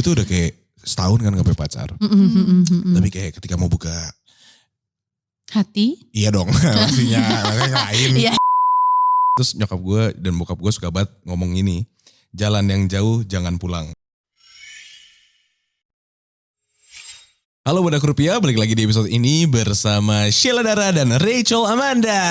gue tuh udah kayak setahun kan gak punya pacar. Tapi kayak ketika mau buka hati. iya dong pastinya lain. Iya. Terus nyokap gue dan bokap gue suka banget ngomong ini. Jalan yang jauh jangan pulang. Halo Budak Rupiah, balik lagi di episode ini bersama Sheila Dara dan Rachel Amanda.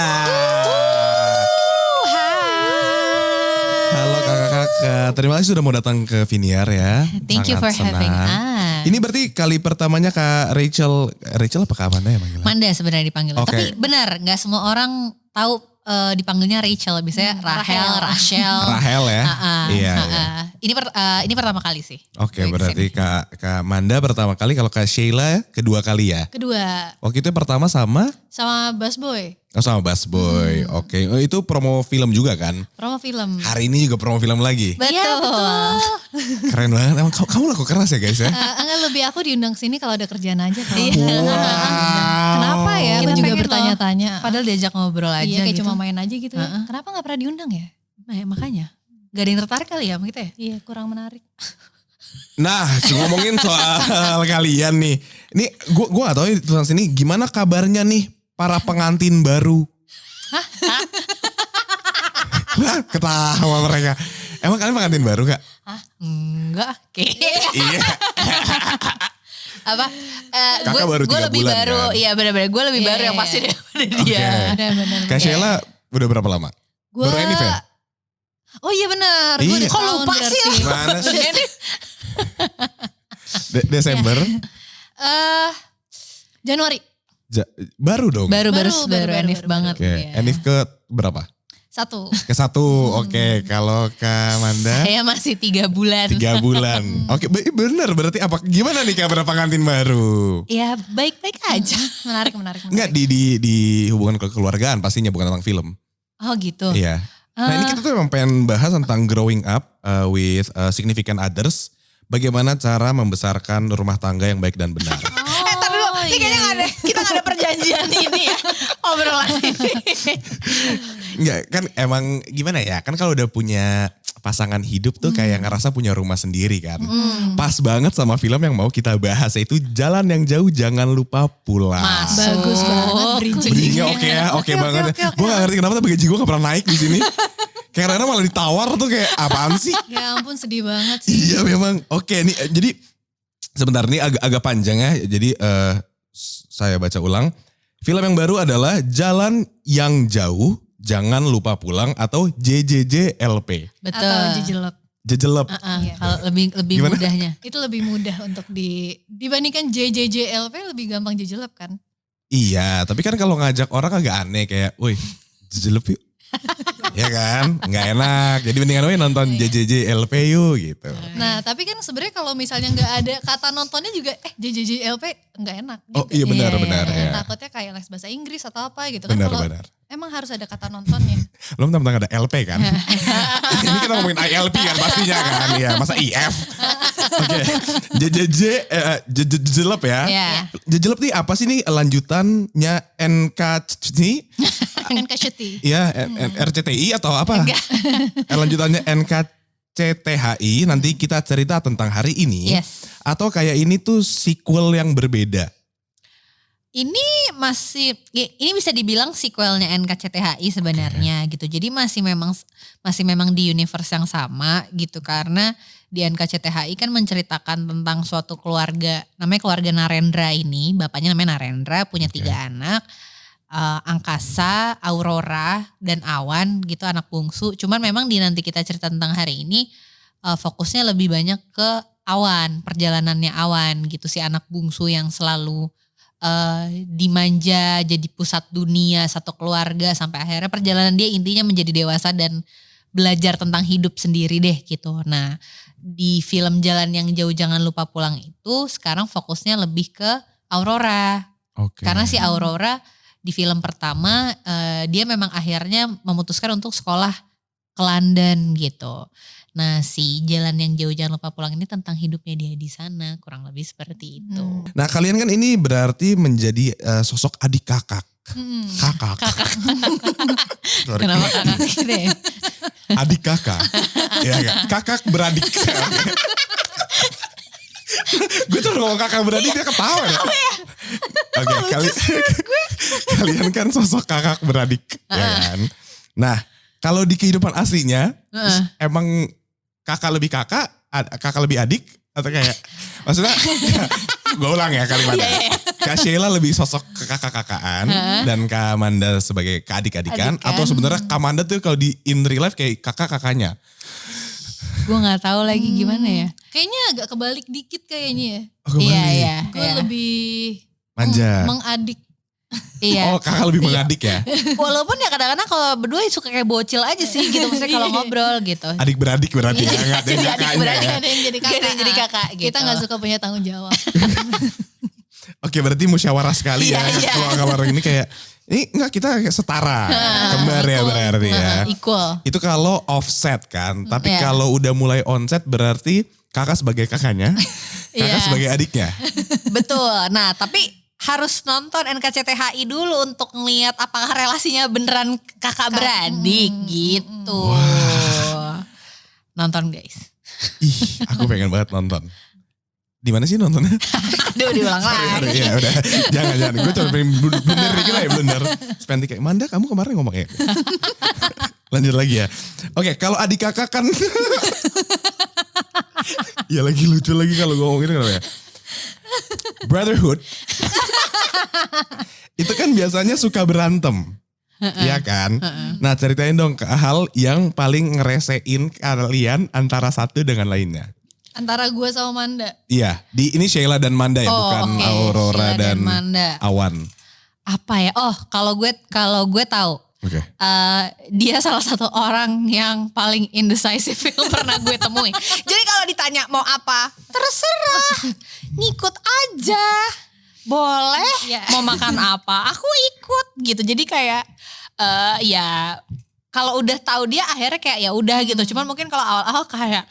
Halo kakak-kakak, terima kasih sudah mau datang ke Viniar ya. Thank you for having us. Ini berarti kali pertamanya Kak Rachel apa Kak Amanda ya manggilnya? Manda sebenarnya dipanggil. Okay. Tapi benar, gak semua orang tahu dipanggilnya Rachel. Biasanya Rachel. Rahel ya? Iya. Ini pertama kali sih. Oke, berarti Kak Manda pertama kali, kalau Kak Sheila kedua kali ya? Kedua. Waktu itu pertama sama Busboy. Oh sama Busboy, oke. Oh, itu promo film juga kan? Promo film. Hari ini juga promo film lagi. Betul. Iya, betul. Keren banget, emang kamu laku keras ya guys ya? Enggak, lebih aku diundang sini kalau ada kerjaan aja. Wow. Kenapa ya? Kita Aku juga pengen bertanya-tanya. Padahal diajak ngobrol aja Iya, kayak gitu. cuma main aja gitu ya. Kenapa gak pernah diundang ya? Nah ya, makanya. Gak ada yang tertarik kali ya sama kita ya? Iya, kurang menarik. Nah, ngomongin soal kalian nih. Ini gue gak tahu tulisan sini gimana kabarnya nih para pengantin baru. Hah? Ketawa mereka. Emang kalian pengantin baru Kak? Hah? Enggak. Kayak. Iya. Apa? Kakak baru 3 lebih bulan baru. kan? Iya benar-benar. Gue lebih baru yang pasti daripada dia. Benar-benar. Kak Sheila udah berapa lama? Gua- Baru Enif ya? Oh iya benar. Iya. Gua udah Kok tahun lupa sih? berarti. Mana sih? Desember? Januari. Baru dong? Baru Baru, Enif baru. banget. Oke, Iya. Enif ke berapa? 1. Ke 1, oke. Kalau Kak Manda? Saya masih 3 bulan. 3 bulan. Oke, bener berarti apa? Gimana nih kabar pengantin baru? Ya baik-baik aja. Menarik. Enggak di hubungan kekeluargaan pastinya, bukan tentang film. Oh gitu. Iya. Nah ini kita tuh memang pengen bahas tentang growing up with significant others. Bagaimana cara membesarkan rumah tangga yang baik dan benar. Ntar dulu, ini kayaknya gak ada, kita gak ada perjanjian ini ya. Obrolan ini. Enggak, kan emang gimana ya, kan kalau udah punya pasangan hidup tuh kayak ngerasa punya rumah sendiri kan. Pas banget sama film yang mau kita bahas, yaitu Jalan yang Jauh Jangan Lupa Pulang. Masuk. Bagus banget bridging. Bridgingnya oke ya, oke banget. Gue gak ngerti kenapa tapi gaji gue gak pernah naik di sini. Kayak kadang malah ditawar tuh kayak apaan sih? Ya ampun sedih banget sih. Iya memang. Oke nih, jadi sebentar nih agak panjang ya. Jadi saya baca ulang. Film yang baru adalah Jalan yang Jauh Jangan Lupa Pulang atau JJJLP. Betul. Atau jejelep. Jejelep. Iya. Kalau lebih Gimana? mudahnya. Itu lebih mudah untuk dibandingkan JJJLP lebih gampang jejelep kan. Iya, tapi kan kalau ngajak orang agak aneh kayak, woi jejelep yuk. Ya kan, nggak enak. Jadi mendingan woi nonton JJJLP yuk gitu. Nah tapi kan sebenarnya kalau misalnya nggak ada kata nontonnya juga JJJLP nggak enak. Oh juga. iya benar Iya, benar Ya, ya. takutnya kayak les bahasa Inggris atau apa gitu kan. Benar Kalau benar. emang harus ada kata nontonnya. Lo mentang-mentang ada LP kan? Ini kita ngomongin ILP kan pastinya kan? Iya, masa IF? Oke, jejelep ya. Iya. Jejelep nih apa sih nih lanjutannya NKCTI? Kan kasyeti. Iya, RCTI atau apa? Lanjutannya NKCTHI, nanti kita cerita tentang hari ini. Yes. Atau kayak ini tuh sequel yang berbeda? Ini bisa dibilang sequelnya NKCTHI sebenarnya gitu. Jadi masih memang di universe yang sama gitu, karena di NKCTHI kan menceritakan tentang suatu keluarga, namanya keluarga Narendra ini, bapaknya namanya Narendra, punya 3 anak, Angkasa, Aurora, dan Awan gitu, anak bungsu. Cuman memang nanti kita cerita tentang hari ini fokusnya lebih banyak ke Awan, perjalanannya Awan gitu, si anak bungsu yang selalu dimanja jadi pusat dunia satu keluarga, sampai akhirnya perjalanan dia intinya menjadi dewasa dan belajar tentang hidup sendiri deh gitu. Nah di film Jalan yang Jauh Jangan Lupa Pulang itu sekarang fokusnya lebih ke Aurora. Oke. Karena si Aurora di film pertama dia memang akhirnya memutuskan untuk sekolah ke London gitu. Nah si Jalan yang Jauh Jangan Lupa Pulang ini tentang hidupnya dia di sana, kurang lebih seperti itu. Nah kalian kan ini berarti menjadi sosok adik kakak. Kakak. Sorry. Kenapa kakak gitu ya? Adik kakak. Ya, kakak beradik. Gue tuh ngomong kakak beradik dia ketawa ya. Oke, kalian kan sosok kakak beradik, ya kan? Nah, kalau di kehidupan aslinya, emang kakak lebih kakak lebih adik, atau kayak, maksudnya, gue ulang ya kalimatnya. Kak Sheila lebih sosok kakak-kakaan dan Kak Amanda sebagai keadik-adikan, atau sebenarnya Kak Amanda tuh kalau di in real life kayak kakak-kakaknya? Gue nggak tahu lagi gimana ya. Kayaknya agak kebalik dikit kayaknya ya. Oh, kebalik. Iya. Gue lebih manja. mengadik. Iya. Oh, kakak lebih mengadik ya? Walaupun ya kadang-kadang kalau berdua suka kayak bocil aja sih gitu. Maksudnya kalau ngobrol gitu. Adik beradik berarti ya, nggak ada Jadi yang adik kakaknya beradik. ya. Ada yang jadi Gak kakak. ada yang jadi kakak gitu. Kita gak suka punya tanggung jawab. Oke, berarti musyawarah sekali ya. Iya. Kalau ini kayak, ini enggak kita kayak setara. Kembar ya berarti ya. Equal. Itu kalau offset kan. Tapi Iya. kalau udah mulai onset berarti kakak sebagai kakaknya, kakak Iya. sebagai adiknya. Betul. Nah tapi harus nonton NKCTHI dulu untuk ngeliat apakah relasinya beneran kakak beradik gitu. Nonton guys. Ih, aku pengen banget nonton. Di mana sih nontonnya? Aduh diulang lagi. Ya udah, jangan. Gue cuma pengen blunder dikit lah ya, blunder. Spend kayak, Manda kamu kemarin ngomong ya. Lanjut lagi ya. Oke, kalau adik kakak kan. Ya lagi lucu lagi kalau gue ngomongin kenapa ya. Brotherhood. Itu kan biasanya suka berantem. Iya kan? Nah ceritain dong hal yang paling ngeresein kalian antara satu dengan lainnya. Antara gue sama Manda. Iya, ini Sheila dan Manda ya, bukan oke. Aurora Sheila dan Manda. Awan. Apa ya? Oh kalau gue tahu. Oke. Dia salah satu orang yang paling indecisive yang pernah gue temui. Jadi kalau ditanya mau apa, terserah, ngikut aja, boleh. Ya. Mau makan apa, aku ikut gitu. Jadi kayak ya kalau udah tahu dia akhirnya kayak ya udah gitu. Cuman mungkin kalau awal-awal kayak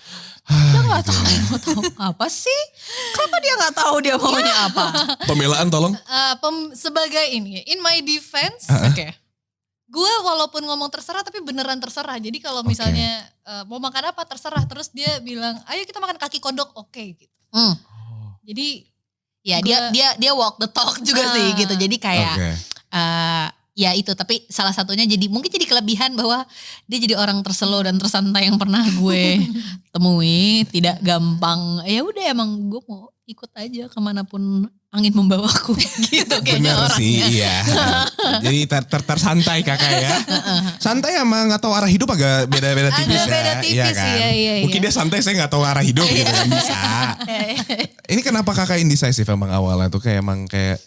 dia nggak tahu mau tahu apa sih? Kenapa dia nggak tahu dia maunya apa? Pembelaan tolong. Sebagai ini, in my defense, Oke. gue walaupun ngomong terserah tapi beneran terserah. Jadi kalau misalnya mau makan apa terserah. Terus dia bilang, ayo kita makan kaki kodok, oke gitu. Jadi Ya Gua- dia walk the talk juga sih gitu. Jadi kayak Oke. ya itu, tapi salah satunya mungkin jadi kelebihan bahwa dia jadi orang terselo dan tersantai yang pernah gue temui, tidak gampang. Ya udah emang gue mau ikut aja kemanapun angin membawaku gitu kayaknya Bener orangnya. sih, iya. Jadi tersantai kakak ya. Santai sama nggak tahu arah hidup agak beda-beda tipis ya. beda tipis, Iya kan? iya. Mungkin dia santai, saya nggak tahu arah hidup gitu kan bisa. Ini kenapa kakak indecisive emang awalnya tuh kayak emang kayak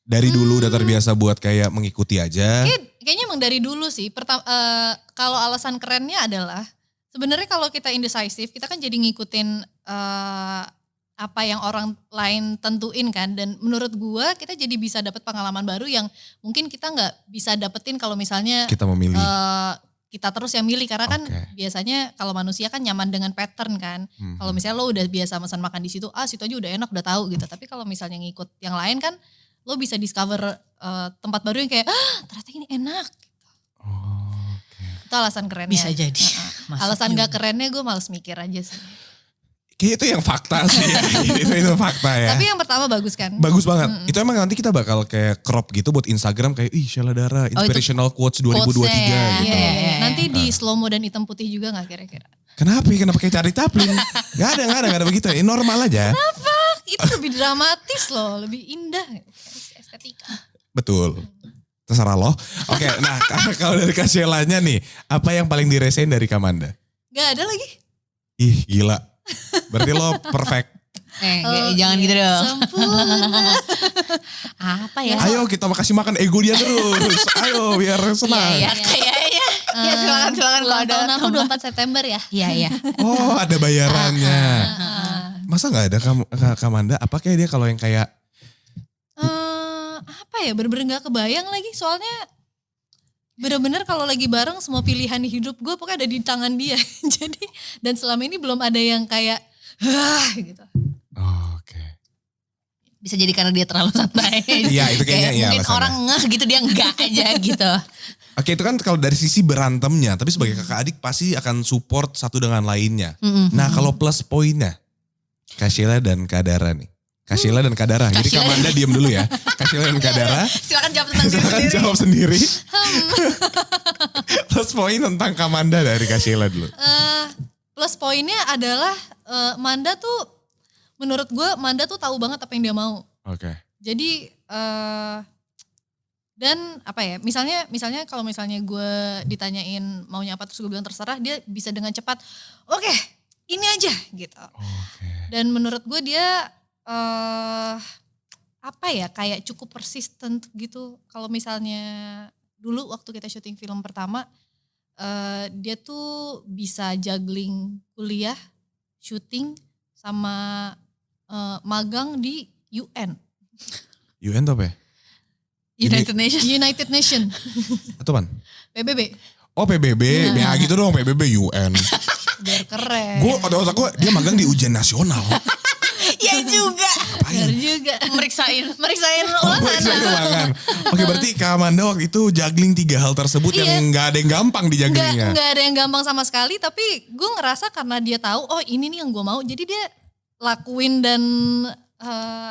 dari dulu udah terbiasa buat kayak mengikuti aja. Kayaknya emang dari dulu sih. Kalau alasan kerennya adalah sebenarnya kalau kita indecisive, kita kan jadi ngikutin apa yang orang lain tentuin kan. Dan menurut gua kita jadi bisa dapat pengalaman baru yang mungkin kita nggak bisa dapetin kalau misalnya Kita memilih. kita terus yang milih. Karena kan Oke. biasanya kalau manusia kan nyaman dengan pattern kan. Kalau misalnya lo udah biasa pesan makan di situ, situ aja udah enak, udah tahu gitu. Tapi kalau misalnya ngikut yang lain kan, lo bisa discover tempat baru yang kayak, ternyata ini enak. Oke. Itu alasan kerennya. Bisa jadi. Masuk Alasan juga. gak kerennya gue males mikir aja sih. Kayak itu yang fakta sih. itu fakta ya. Tapi yang pertama bagus kan? Bagus banget. Itu emang nanti kita bakal kayak crop gitu buat Instagram kayak Sheila Dara inspirational quotes 2023 quotes-nya ya. gitu. Iya. Nanti di slow mo dan hitam putih juga gak kira-kira? Kenapa kayak cari Taplin? Gak ada begitu. Ini normal aja. Itu lebih dramatis loh, lebih indah. Estetika. Betul. Terserah loh. Oke, nah kalau dari Kak Sheila-nya nih, apa yang paling diresain dari Kamanda? Gak ada lagi. Ih gila. Berarti lo perfect. Jangan gitu dong. Sempurna. Apa ya? Ayo kita kasih makan ego dia terus. Ayo biar senang. Iya kayaknya. Ya silakan kalau Ulang ada tahun aku tambahan. 24 September ya. Iya. Oh ada bayarannya. Masa gak ada Kamanda? Apa kayak dia kalau yang kayak Apa ya, bener-bener gak kebayang lagi. Soalnya bener-bener kalau lagi bareng semua pilihan hidup gue pokoknya ada di tangan dia. Jadi dan selama ini belum ada yang kayak gitu. Oke. Bisa jadi karena dia terlalu santai. Iya, itu kayaknya iya mungkin alasannya. orang ngeh gitu, dia enggak aja gitu. Oke itu kan kalau dari sisi berantemnya. Tapi sebagai kakak adik pasti akan support satu dengan lainnya. Nah kalau plus poinnya. Kak Sheila dan Kak Dara nih. Kak Sheila dan Kak Dara. Jadi Kak Manda diem dulu ya. Kak Sheila dan Kak Dara. Silakan jawab tentang diri Silakan sendiri. jawab sendiri. Plus poin tentang Kak Manda dari Kak Sheila dulu. Plus poinnya adalah Manda tuh, menurut gue Manda tuh tahu banget apa yang dia mau. Oke. Jadi dan apa ya, misalnya kalau misalnya gue ditanyain maunya apa terus gue bilang terserah, dia bisa dengan cepat, oke, ini aja gitu. Oke. Dan menurut gue dia apa ya, kayak cukup persisten gitu. Kalau misalnya dulu waktu kita syuting film pertama, dia tuh bisa juggling kuliah, syuting sama magang di UN. UN tuh apa ya? United Nations. United Nation, Atau apaan? PBB. Oh PBB, ya gitu dong PBB UN. Biar keren. Gue ada otak gue dia magang di ujian nasional. Iya juga. Benar juga. Meriksain Ulangan. Oke berarti Kak Amanda waktu itu juggling 3 hal tersebut yang gak ada yang gampang di jugglingnya. Nggak ada yang gampang sama sekali, tapi gue ngerasa karena dia tahu, oh ini nih yang gue mau, jadi dia lakuin dan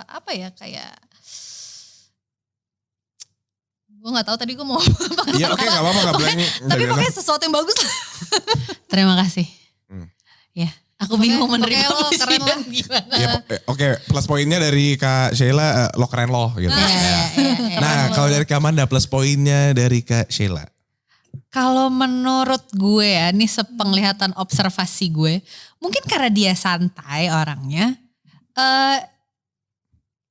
apa ya, kayak gue nggak tahu tadi gue mau apa. Iya oke gak apa-apa gak bilang. Tapi pokoknya sesuatu yang bagus lah. Terima kasih. Ya, aku bingung Pokoknya menerima lo keren lah. gimana. Ya, oke plus poinnya dari Kak Sheila lo keren lo gitu. Iya. Nah kalau dari Kak Amanda plus poinnya dari Kak Sheila. Kalau menurut gue ya, ini sepenglihatan observasi gue, mungkin karena dia santai orangnya,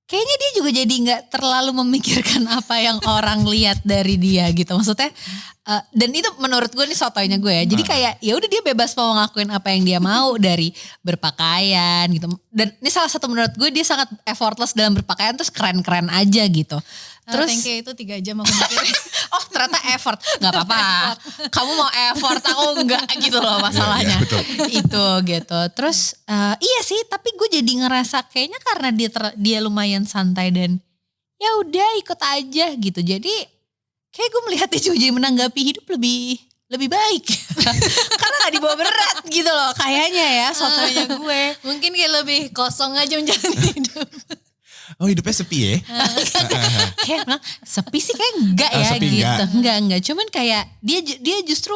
kayaknya dia juga jadi nggak terlalu memikirkan apa yang orang lihat dari dia gitu. Maksudnya, dan itu menurut gue nih sotoynya gue ya. Jadi kayak ya udah dia bebas mau ngelakuin apa yang dia mau dari berpakaian gitu. Dan ini salah satu menurut gue dia sangat effortless dalam berpakaian, terus keren-keren aja gitu. Terus Thank you, itu 3 jam aku mikirin. oh ternyata effort, nggak apa-apa. Kamu mau effort, aku enggak gitu loh masalahnya. Iya, betul. Itu gitu. Terus iya sih, tapi gue jadi ngerasa kayaknya karena dia lumayan santai dan ya udah ikut aja gitu. Jadi kayak gue melihat dia juga jadi menanggapi hidup lebih baik. Karena gak dibawa berat gitu loh kayaknya ya sotonya gue. Mungkin kayak lebih kosong aja menjalani hidup. Oh hidupnya sepi ya? Kayak bilang sepi sih kayak enggak ya Sepi gitu. Enggak. Cuman kayak dia justru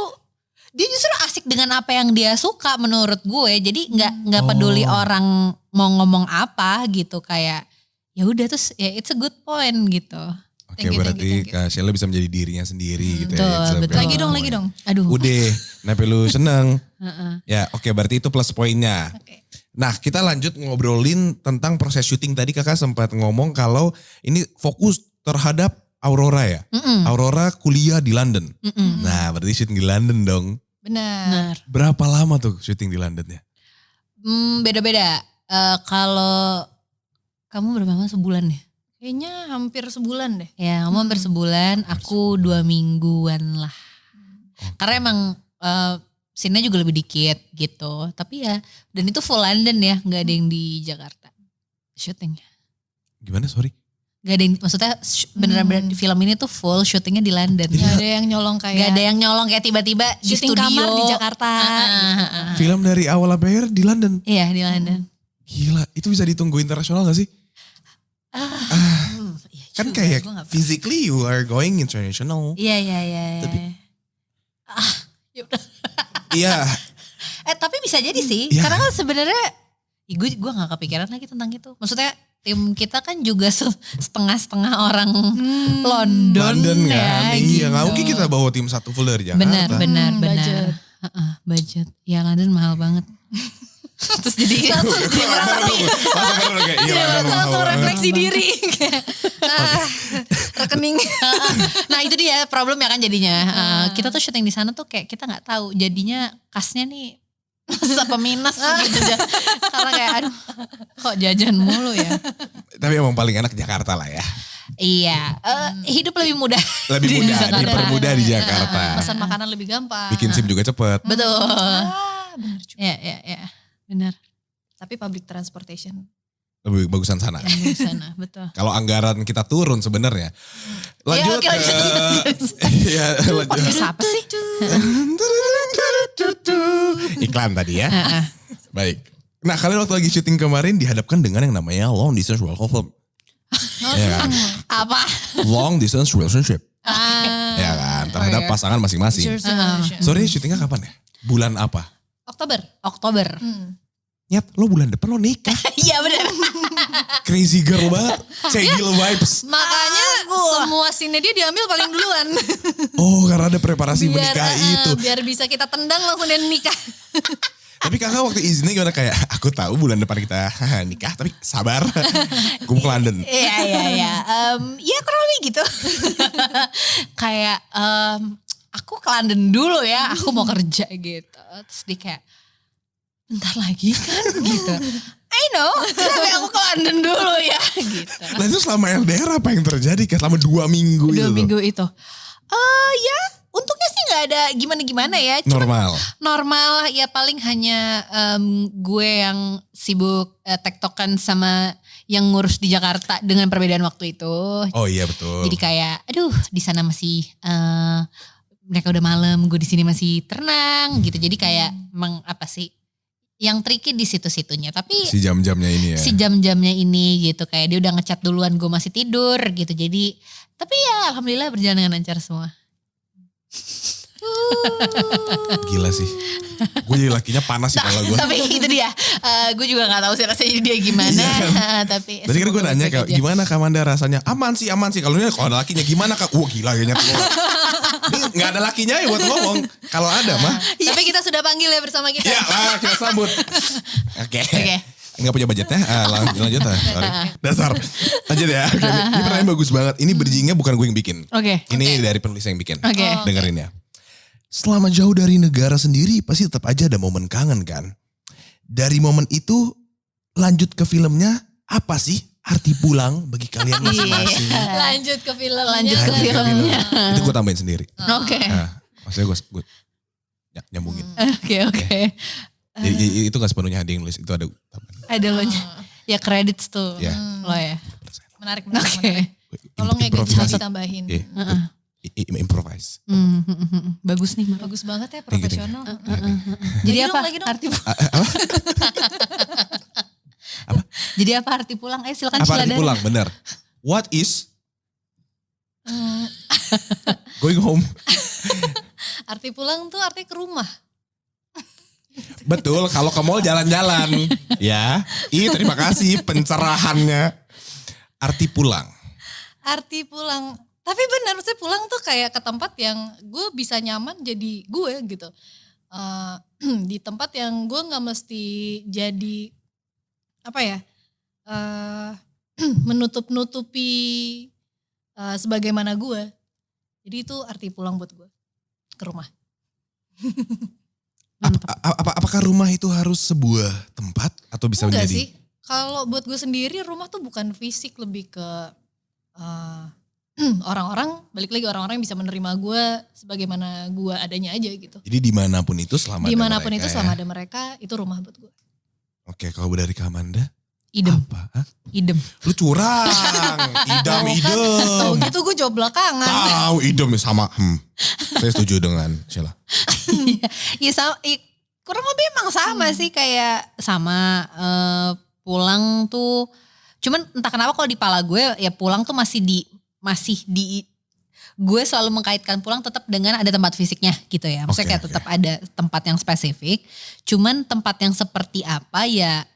asik dengan apa yang dia suka menurut gue. Jadi nggak peduli orang mau ngomong apa gitu, kayak ya udah, terus ya it's a good point gitu. Oke berarti Kak Sheila bisa menjadi dirinya sendiri gitu ya. betul. Lagi dong. Aduh. Udah, kenapa lu seneng? Ya oke berarti itu plus poinnya. Oke. Nah kita lanjut ngobrolin tentang proses syuting. Tadi kakak sempat ngomong kalau ini fokus terhadap Aurora ya. Aurora kuliah di London. Nah berarti syuting di London dong. Benar. Berapa lama tuh syuting di Londonnya? Beda-beda. Kalau kamu berapa lama, sebulan ya? Kayaknya hampir sebulan deh. Ya kamu hampir sebulan, aku 2 mingguan lah. Karena emang scene-nya juga lebih dikit gitu. Tapi ya, dan itu full London ya, gak ada yang di Jakarta syutingnya. Gimana sorry? Gak ada yang, maksudnya beneran film ini tuh full syutingnya di London. Gak ada yang nyolong kayak. Gak ada yang nyolong kayak tiba-tiba di syuting studio. kamar di Jakarta. Film dari awal sampai akhir di London. Iya di London. Gila, itu bisa ditunggu internasional gak sih? Kan kayak physically you are going international. Iya. Yaudah. Iya. Tapi bisa jadi sih, Iya. karena kan sebenarnya gue gak kepikiran lagi tentang itu. Maksudnya tim kita kan juga setengah-setengah orang London kan. ya. Iya, gitu. nggak mungkin kita bawa tim satu full dari Jakarta. Benar. Budget. Budget. Ya London mahal banget. Terus jadi Langsung refleksi diri. Rekening. Nah itu dia problem ya kan jadinya. Kita tuh syuting di sana tuh kayak kita nggak tahu jadinya kasnya nih plus apa minus gitu. Karena kayak aduh kok jajan mulu ya. Tapi emang paling enak Jakarta lah ya. Iya, hidup lebih mudah. Lebih mudah, Jakarta. dipermudah di Jakarta. Pesan makanan lebih gampang. Bikin SIM juga cepet. Betul. Benar juga. Ya, benar. Tapi public transportation. Lebih bagusan sana. Di sana, betul. Kalau anggaran kita turun sebenarnya. Lanjut oke, lanjut. Iya, lanjut. Podcast apa sih? Iklan tadi ya. Baik. Nah kalian waktu lagi syuting kemarin dihadapkan dengan yang namanya long distance relationship. Ya kan? Apa? Long distance relationship. Ah. Ya kan? Terhadap pasangan masing-masing. Sorry syutingnya kapan ya? Bulan apa? Oktober. Nyet, lo bulan depan lo nikah. Iya benar. Crazy girl banget. Cegil vibes. Makanya semua scene dia diambil paling duluan. Oh karena ada preparasi menikah itu. Biar bisa kita tendang langsung dia nikah. Tapi kakak waktu izinnya gimana kayak aku tahu bulan depan kita nikah tapi sabar. Gue mau ke London. Iya. Ya kurang lebih gitu. Kayak aku ke London dulu ya. Aku mau kerja gitu. Terus dia kayak bentar lagi kan gitu. I know. Tapi aku ke London dulu ya gitu. Nah itu selama LDR apa yang terjadi? Kayak selama 2 minggu itu. 2 minggu itu. Ya untungnya sih gak ada gimana-gimana ya. Cuma normal ya paling hanya gue yang sibuk tektokan sama yang ngurus di Jakarta dengan perbedaan waktu itu. Oh iya betul. Jadi kayak aduh di sana masih mereka udah malam, gue di sini masih tenang gitu. Jadi kayak emang apa sih yang tricky di situ-situnya. Tapi si jam-jamnya ini ya. Si jam-jamnya ini gitu kayak dia udah ngechat duluan gue masih tidur gitu. Jadi tapi ya alhamdulillah berjalan dengan lancar semua. Gila sih. Gue jadi lakinya panas sih kalau gue. Tapi itu dia. Gue juga gak tahu sih rasanya dia gimana. Tapi tadi kan gue nanya kayak gimana Kak Amanda rasanya. Aman sih. Kalau ada lakinya gimana Kak. Wah gila kayaknya. Ini gak ada lakinya ya buat ngomong. Kalau ada mah. Tapi kita sudah panggil ya bersama kita. Ya lah kita sambut. Oke. Nggak punya budgetnya. Lanjut lah. Sorry. Dasar. Lanjut ya. Okay. Ini pertanyaan bagus banget. Ini bridgingnya bukan gue yang bikin. Ini dari penulis yang bikin. Dengerin ya. Selama jauh dari negara sendiri pasti tetap aja ada momen kangen kan. Dari momen itu lanjut ke filmnya apa sih arti pulang bagi kalian masing-masing? Lanjut ke filmnya. Itu gue tambahin sendiri. Oke. Nah, maksudnya gue nyambungin. Oke. Jadi itu gak sepenuhnya ada yang nulis, itu ada tambahan. Ada lo nya. Ya credits tuh. Ya. Lo ya. Menarik. Tolong ya guys ditambahin. Improvise. Bagus nih. Bagus banget ya profesional. Jadi apa arti apa? Jadi apa arti pulang? Silakan. Apa arti pulang? Bener. What is going home? Arti pulang tuh arti ke rumah. Betul, kalau ke mall jalan-jalan. Ya, terima kasih pencerahannya. Arti pulang. Tapi benar, maksudnya pulang tuh kayak ke tempat yang gue bisa nyaman jadi gue gitu. Di tempat yang gue gak mesti jadi menutup-nutupi sebagaimana gue. Jadi itu arti pulang buat gue, ke rumah. Apakah rumah itu harus sebuah tempat atau bisa Enggak menjadi? sih, kalau buat gue sendiri rumah tuh bukan fisik, lebih ke orang-orang, balik lagi orang-orang yang bisa menerima gue sebagaimana gue adanya aja gitu. Jadi dimanapun itu selama ada mereka itu rumah buat gue. Oke, kalau dari Kak Amanda? Idem. Apa? Idem. Lu curang. Tahu gitu gue jawab belakangan. Tahu idem sama. Saya setuju dengan Sheila. Iya sama. Kurang lebih emang sama sih kayak sama pulang tuh. Cuman entah kenapa kalau di pala gue ya pulang tuh masih di gue selalu mengkaitkan pulang tetap dengan ada tempat fisiknya gitu ya. Maksudnya kayak tetap ada tempat yang spesifik. Cuman tempat yang seperti apa ya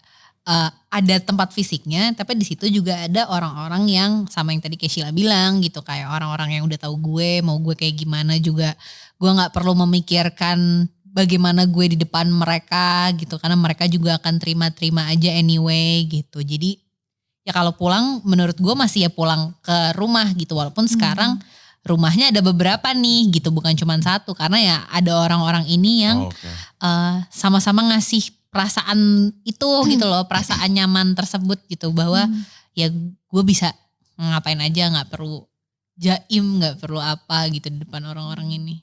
ada tempat fisiknya, tapi di situ juga ada orang-orang yang sama yang tadi Sheila bilang gitu, kayak orang-orang yang udah tahu gue, mau gue kayak gimana juga, gue nggak perlu memikirkan bagaimana gue di depan mereka gitu, karena mereka juga akan terima-terima aja anyway gitu. Jadi ya kalau pulang, menurut gue masih ya pulang ke rumah gitu, walaupun sekarang rumahnya ada beberapa nih gitu, bukan cuma satu, karena ya ada orang-orang ini yang sama-sama ngasih perasaan itu gitu loh, perasaan nyaman tersebut gitu, bahwa ya gue bisa ngapain aja, gak perlu jaim, gak perlu apa gitu di depan orang-orang ini.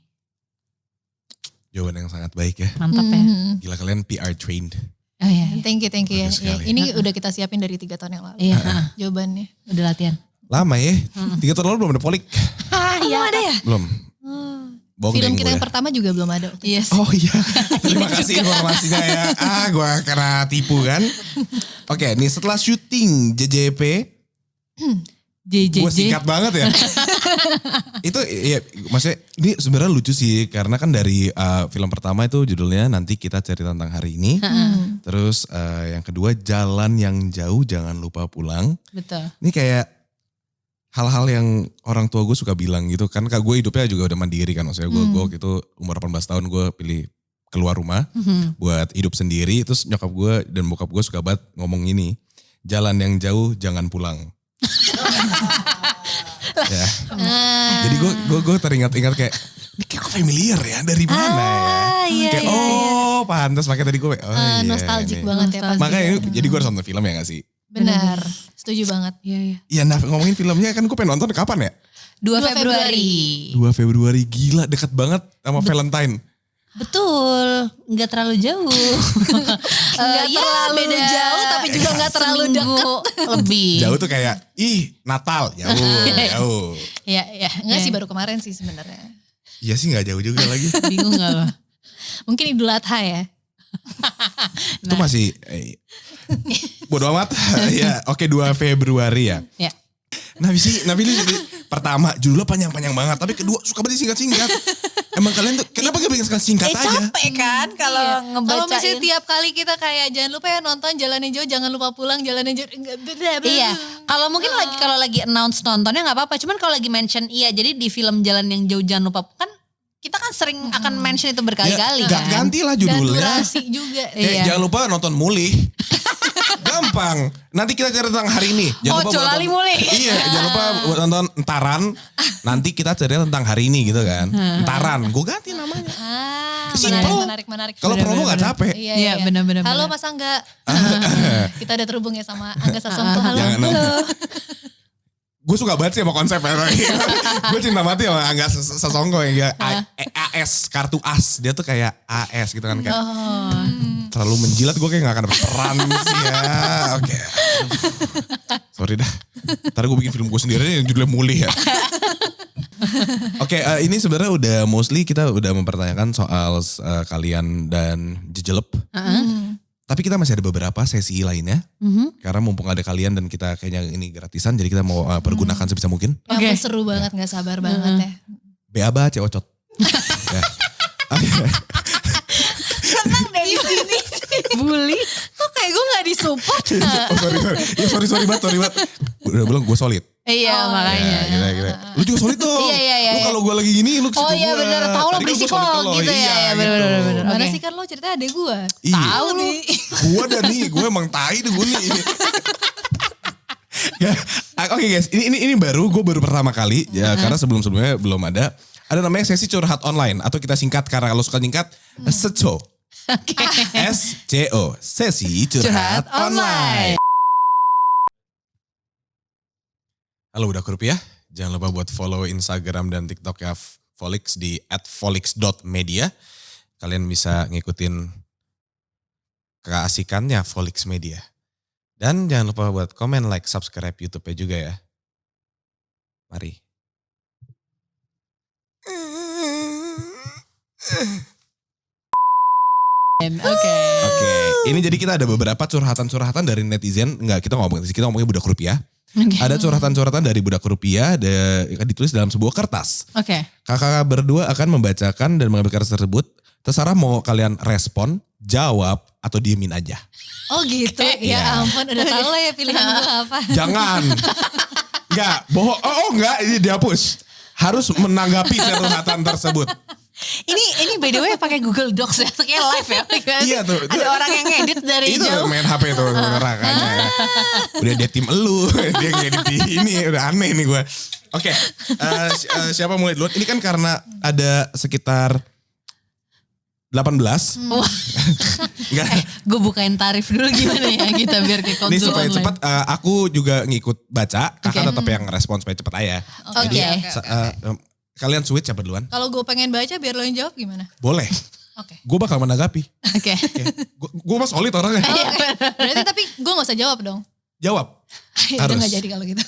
Jawaban yang sangat baik ya. Mantap ya. Gila kalian PR trained. Oh iya. Thank you ya. Ini udah kita siapin dari 3 tahun yang lalu. Iya. Jawabannya. Udah latihan. Lama ya. 3 tahun lalu belum ada polik. Iya ada ya? Belum. Film Bonggeng kita gue. yang pertama juga belum ada. Yes. Oh iya, terima kasih informasinya ya. Gue kena tipu kan. Oke, nih setelah syuting JJP, gue singkat banget ya. Itu ya maksudnya ini sebenarnya lucu sih karena kan dari film pertama itu judulnya Nanti Kita Cerita Tentang Hari Ini. Terus yang kedua Jalan Yang Jauh Jangan Lupa Pulang. Betul. Ini kayak hal-hal yang orang tua gue suka bilang gitu kan. Kak gue hidupnya juga udah mandiri kan. Maksudnya gue waktu itu umur 18 tahun gue pilih keluar rumah buat hidup sendiri. Terus nyokap gue dan bokap gue suka banget ngomong ini. Jalan yang jauh jangan pulang. Ya. Jadi gue teringat-ingat kayak ini kayak kok familiar ya dari mana ya. Iya, Kayak pantas makanya tadi gue iya. Nostalgic ini. banget ya pasti. Makanya ini, jadi gue harus nonton film ya gak sih? Benar, setuju banget. Iya, iya. Iya nah ngomongin filmnya kan gue pengen nonton kapan ya? 2 Februari. 2 Februari gila deket banget sama Valentine. Betul, nggak terlalu jauh. Nggak terlalu jauh, tapi juga nggak terlalu seminggu lebih. Jauh tuh kayak Natal jauh. Iya, iya. Enggak sih baru kemarin sih sebenarnya. Iya sih gak jauh juga lagi. Bingung gak lo? Mungkin Idul Adha ya. Itu masih bodo amat. Ya, oke 2 Februari ya. Ya. Nabi ini pertama judulnya panjang-panjang banget, tapi kedua suka banget singkat-singkat. Emang kalian tuh kenapa gak bikin singkat aja? Capek kan kalau Kalau ngebacain. misalnya tiap kali kita kayak jangan lupa ya nonton Jalan yang Jauh, jangan lupa pulang Jalan yang Jauh. Iya, kalau mungkin kalau lagi announce nontonnya nggak apa-apa. Cuman kalau lagi mention jadi di film Jalan yang Jauh jangan lupa kan kita kan sering akan mention itu berkali-kali Ya, kan. gantilah Dan judulnya. durasi juga. Iya. Jangan lupa nonton Mulih. Gampang. Nanti kita cerita tentang hari ini. Jangan lupa buat Lali nonton- Mulih. Iya, jangan lupa buat nonton Entaran. Nanti kita cerita tentang hari ini gitu kan. Entaran. Gue ganti namanya. Simple. Menarik. Kalau promo gak capek. Iya, benar-benar. Halo Mas Angga. Kita udah terhubung ya sama Angga Sasongko. Halo. Jangan gue suka banget sih sama konsep ya. Gue cinta mati sama Angga Sasongko yang dia AS, kartu as. Dia tuh kayak AS gitu kan. Kayak terlalu menjilat gue kayak gak akan berperan sih ya. Oke. Sorry dah. Ntar gue bikin film gue sendiri yang judulnya Mulih ya. Oke, ini sebenarnya udah mostly kita udah mempertanyakan soal kalian dan Jejelep. Tapi kita masih ada beberapa sesi lainnya. Karena mumpung ada kalian dan kita kayaknya ini gratisan. Jadi kita mau pergunakan sebisa mungkin. Ya ampun, seru banget, gak sabar banget ya. BABA Cocot. Ya. Senang deh di sini. Bully. Kok kayak gue gak disupport? Sorry banget. Udah bilang gue solid. Iya, makanya. Ya, gitu. Lu juga solid dong. Iya. Lu kalau gue lagi gini lu kesitu Oh iya gua. benar, tahu lo Tadi kan berisik gua solid ke lo lo. gitu ya. Iya, Benar. Mana Oke. sih kan lo cerita adek gue? Iya. Tahu lu. Gue dan nih, gue emang tai tuh gue nih. Ya, oke guys, ini gue baru pertama kali ya karena sebelumnya belum ada. Ada namanya sesi curhat online atau kita singkat karena kalau suka singkat SCO. SCO, sesi curhat online. Halo Budak Rupiah, jangan lupa buat follow Instagram dan TikTok ya Volix di @volix.media. Kalian bisa ngikutin keasikannya Volix Media. Dan jangan lupa buat komen, like, subscribe YouTube-nya juga ya. Mari. Oke. Oke, ini jadi kita ada beberapa curhatan-curhatan dari netizen. Enggak, kita ngomongin Budak Rupiah. Ada curhatan-curhatan dari Budak Rupiah yang ditulis dalam sebuah kertas. Oke. Kakak berdua akan membacakan dan mengambil kertas tersebut. Terserah mau kalian respon, jawab, atau diemin aja. Oh gitu, Iya. ya ampun udah tahu lah ya pilihan gue apa. Jangan. Enggak, bohong. Oh enggak, ini dihapus. Harus menanggapi curhatan tersebut. Ini by the way pakai Google Docs ya, kayak live ya. Iya tuh. Ada orang yang ngedit dari Itu jauh. main HP tuh makanya. Udah dia tim elu, dia ngedit di ini udah aneh nih gue. Oke, siapa mulai duluan? Ini kan karena ada sekitar 18. Enggak. Gue bukain tarif dulu gimana ya kita biar kayak Ini konsul supaya online. cepat, aku juga ngikut baca, kakak tetap yang respon supaya cepat aja. Oke. Kalian switch siapa duluan? Kalau gue pengen baca biar lo yang jawab gimana? Boleh. Oke. Gue bakal menanggapi. Oke. Gue mah solid orangnya. Berarti tapi gue gak usah jawab dong. Jawab. Udah Harus. gak jadi kalau gitu.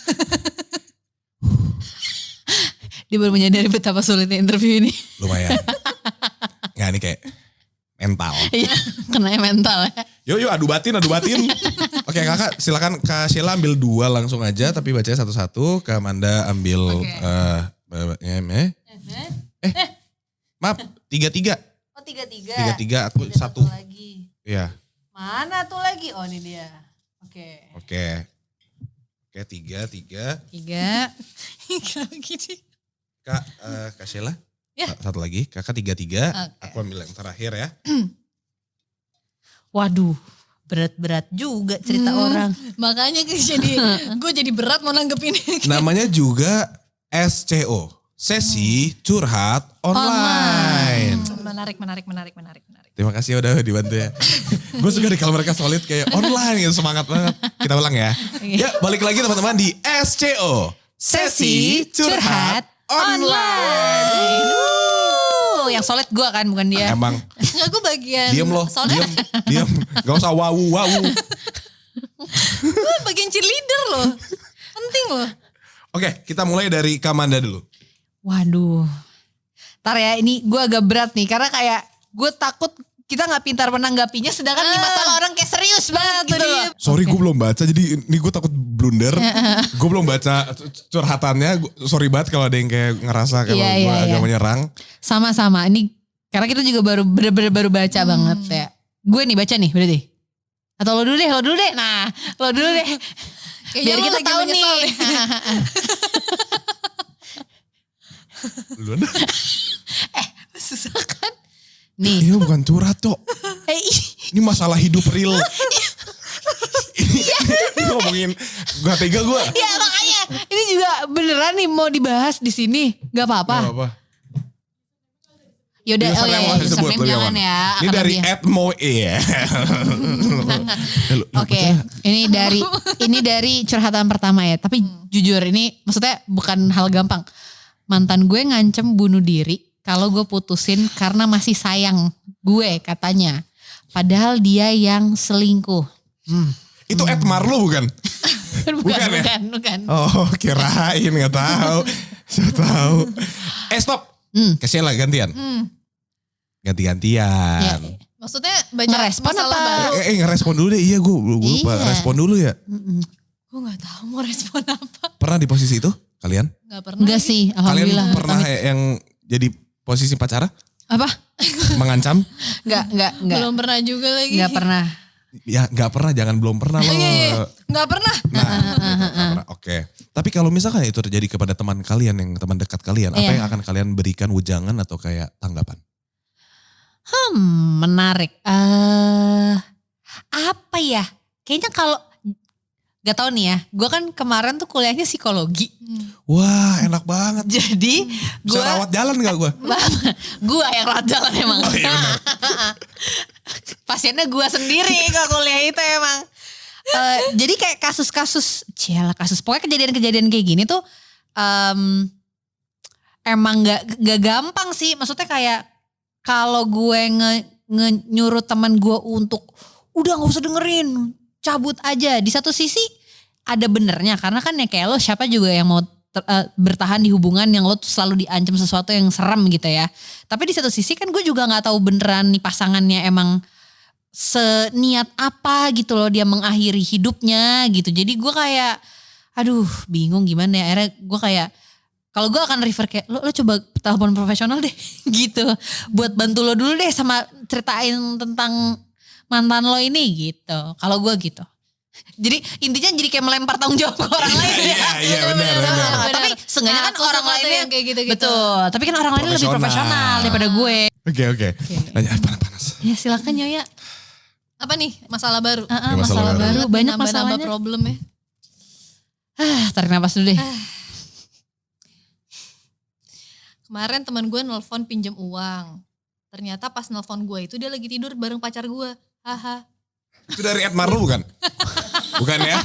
Dia baru menyadari betapa sulitnya interview ini. Lumayan. Nggak, ini kayak mental. Iya, kena mental ya. Yuk adu batin. Oke kakak silakan Kak Sheila ambil 2 langsung aja tapi bacanya satu-satu. Kak Amanda ambil maaf 3-3. Oh 3-3. 3-3 aku Ada 1. lagi. Iya. Mana tuh lagi? Oh ini dia. Oke. Oke 3. 3. Kenapa gini? Kak Sheila. Ya. Satu lagi. Kakak 3-3. Oke. Aku ambil yang terakhir ya. Waduh, berat-berat juga cerita orang. Makanya gue jadi berat mau nanggepin. Namanya juga SCO. Sesi Curhat Online. Menarik. Terima kasih udah dibantu ya. Gue suka deh kalau mereka solid kayak online gitu, semangat banget. Kita ulang ya. Ya balik lagi teman-teman di SCO. Sesi Curhat Online. Yang solid gue kan bukan dia. Emang Enggak, gue bagian. diem loh, Soalnya diem. Gak usah wow. gue bagian cheerleader loh. Penting loh. Oke kita mulai dari Kamanda dulu. Waduh. Ntar ya ini gue agak berat nih karena kayak gue takut kita gak pintar menanggapinya sedangkan ini masalah orang kayak serius banget gitu loh. Sorry gue belum baca jadi ini gue takut blunder. Gue belum baca curhatannya. Sorry banget kalau ada yang kayak ngerasa kalau gue agak menyerang. Sama-sama ini karena kita juga baru bener-bener baru baca banget ya. Gue nih baca nih berarti. Atau lo dulu deh. Nah lo dulu deh. Biar kita tahu nih. Duluan. Susah kan? Nih. Ini bukan curhat Cok. Ini masalah hidup real. ini ngomongin gak tega gue. Ya makanya ini juga beneran nih mau dibahas di sini. Gak apa-apa. Gak apa-apa. Yaudah, Username jangan ya. Ini dari @moe ya. Oke, ini dari curhatan pertama ya. Tapi jujur ini maksudnya bukan hal gampang. Mantan gue ngancem bunuh diri kalau gue putusin karena masih sayang gue katanya. Padahal dia yang selingkuh. Itu Marlo bukan? Bukan. Oh kirain gak tahu. Saya tahu. Stop. Kasih lah gantian. Ganti-gantian. Ya. Maksudnya banyak Ngerespon masalah apa? baru. Ngerespon dulu deh. Iya gue lupa. Iya. Respon dulu ya. Gue gak tahu mau respon apa. Pernah di posisi itu kalian? Gak pernah. Enggak lagi. sih, Kalian alhamdulillah. pernah yang jadi posisi pacara? Apa? Mengancam? Enggak. Belum pernah juga lagi. Enggak pernah. Ya gak pernah, jangan belum pernah loh. Gak pernah. Nah, nggak pernah. Oke. Tapi kalau misalkan itu terjadi kepada teman kalian, yang teman dekat kalian, apa Iya. yang akan kalian berikan wejangan atau kayak tanggapan? Menarik. Apa ya? Kayaknya kalau gak tau nih ya, gue kan kemarin tuh kuliahnya psikologi. Wah enak banget. Jadi Bisa gue rawat jalan gak gue? gue yang rawat jalan emang. Oh iya benar. Pasiennya gue sendiri kalau kuliah itu emang. Jadi kayak kasus-kasus, pokoknya kejadian-kejadian kayak gini tuh emang gak gampang sih. Maksudnya kayak kalau gue nyuruh teman gue untuk udah gak usah dengerin, cabut aja. Di satu sisi ada benernya karena kan ya kayak lo siapa juga yang mau bertahan di hubungan yang lo tuh selalu diancam sesuatu yang serem gitu ya. Tapi di satu sisi kan gue juga gak tahu beneran nih pasangannya emang seniat apa gitu loh dia mengakhiri hidupnya gitu. Jadi gue kayak aduh bingung gimana ya. Akhirnya gue kayak kalau gue akan refer kayak lo coba telepon profesional deh gitu. Buat bantu lo dulu deh sama ceritain tentang mantan lo ini gitu. Kalau gue gitu. Jadi intinya jadi kayak melempar tanggung jawab ke orang lain ya. Iya benar. Tapi seenggaknya kan orang lain yang kayak gitu-gitu. betul. Tapi kan orang lain lebih profesional daripada gue. Oke. Lanjut panas. Ya silakan Yoya. Apa nih masalah baru? Masalah baru. Banyak Nambah-nambah masalahnya. problem ya. Tarik nafas dulu deh. Kemarin teman gue nelpon pinjam uang. Ternyata pas nelpon gue itu dia lagi tidur bareng pacar gue. Haha. Itu dari Marlo bukan? Bukan ya?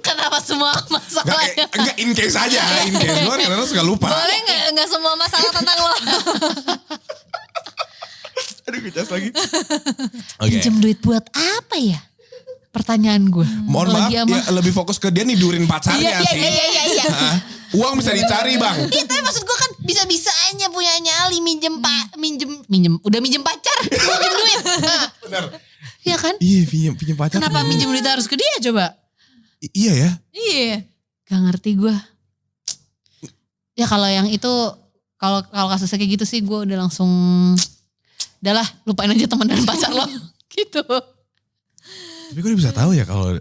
Kenapa semua masalahnya? Enggak in case aja. In case gue kadang suka lupa. Boleh gak semua masalah tentang lo? Aduh kecas lagi. Oke. Pinjam duit buat apa ya? Pertanyaan gue. Mohon maaf ya lebih fokus ke dia nidurin pacarnya sih. Iya. Uang bisa dicari bang. Iya tapi maksud gue kan bisa-bisanya punya nyali minjem udah minjem pacar, minjem duit. Bener. Iya kan? Iya pinjem pacar. Kenapa minjem duit harus ke dia coba? Iya ya. Iya. Gak ngerti gue. Ya kalau yang itu, kalau kasusnya kayak gitu sih gue udah langsung, udahlah lupain aja teman dan pacar lo. Gitu. Tapi gue bisa tahu ya kalau.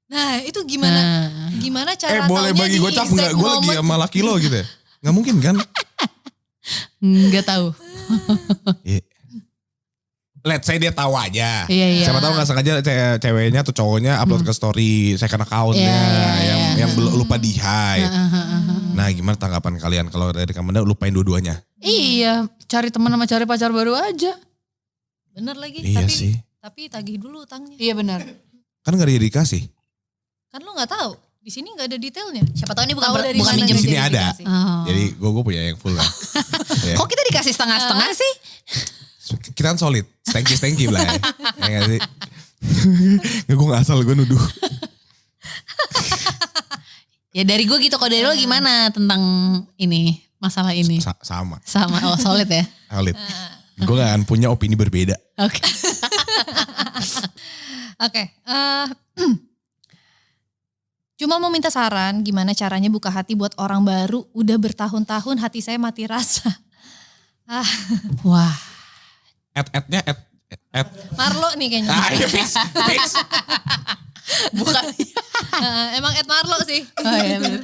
Nah itu gimana cara Boleh taunya bagi di gocap exact nggak? Gue lagi moment? sama laki lo gitu ya. Gak mungkin kan? Nggak tahu. Let's say dia tahu aja. Iya. Siapa tahu nggak sengaja ceweknya atau cowoknya upload ke story second accountnya yang lupa di hide. Nah gimana tanggapan kalian kalau dari kamu lupain dua-duanya? Iya, cari teman sama cari pacar baru aja. Bener lagi. Iya sih. Tapi tagih dulu utangnya. Iya benar. Kan gak ada dikasih. Kan lo nggak tahu. Di sini nggak ada detailnya. Siapa tahu ini bukan Tahu dari bukan mana minjem. Di sini dia ada. dikasih. Jadi gue punya yang full lah. Ya. Kok kita dikasih setengah-setengah sih? Kita kan solid. Stanky lah ya. Ya gak sih? Gue gak asal gue nuduh. Ya dari gue gitu, kalau dari lo gimana tentang ini, masalah ini? Sama. Sama, solid ya? Solid. Gue gak akan punya opini berbeda. Oke. Oke. Cuma mau minta saran gimana caranya buka hati buat orang baru. Udah bertahun-tahun hati saya mati rasa. Wah. At Marlo nih kayaknya. iya fix. Bukan. Emang Ed Marlo sih. Oh iya bener.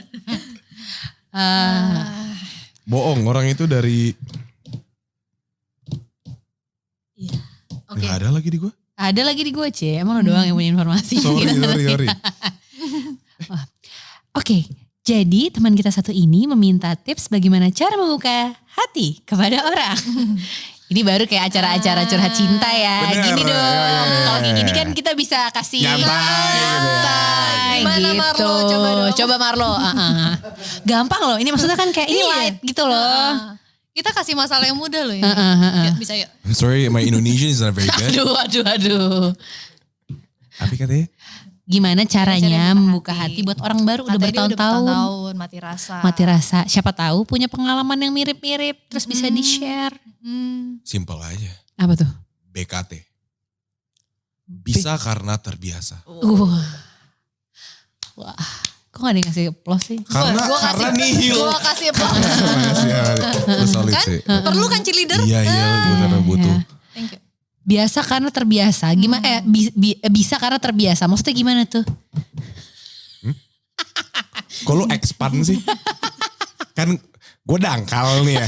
Bohong orang itu dari. Oke. Gak ada lagi di gue. Ada lagi di gue C, emang lo doang yang punya informasi. Sorry. Oke, jadi teman kita satu ini meminta tips bagaimana cara membuka hati kepada orang. Ini baru kayak acara-acara curhat cinta ya. Bener, Gini dong. iya. Kalau kayak gini kan kita bisa kasih Nyantai. Gimana gitu. Marlo? Coba dong. Coba Marlo. Gampang loh. Ini maksudnya kan kayak ini Iya. light gitu loh. Kita kasih masalah yang mudah loh ini. Heeh. Yuk, bisa yuk. I'm sorry, my Indonesian is not very good. Aduh. Apa katanya? Gimana caranya buka membuka hati? hati buat orang baru udah Katanya dia bertahun-tahun. bertahun-tahun, mati rasa. Mati rasa. Siapa tahu punya pengalaman yang mirip-mirip. Terus bisa di-share. Simple aja. Apa tuh? BKT. Bisa karena terbiasa. Wah. Kok gak dikasih plus sih? Karena nihil. Gue kasih applause. Makasih ya. Lu solid Kan? sih. Perlu kan cheerleader? Iya, gue karena butuh. Thank you. Biasa karena terbiasa. Gimana? Bisa karena terbiasa. Maksudnya gimana tuh? Kok lu expand sih? Kan gue dangkal nih ya.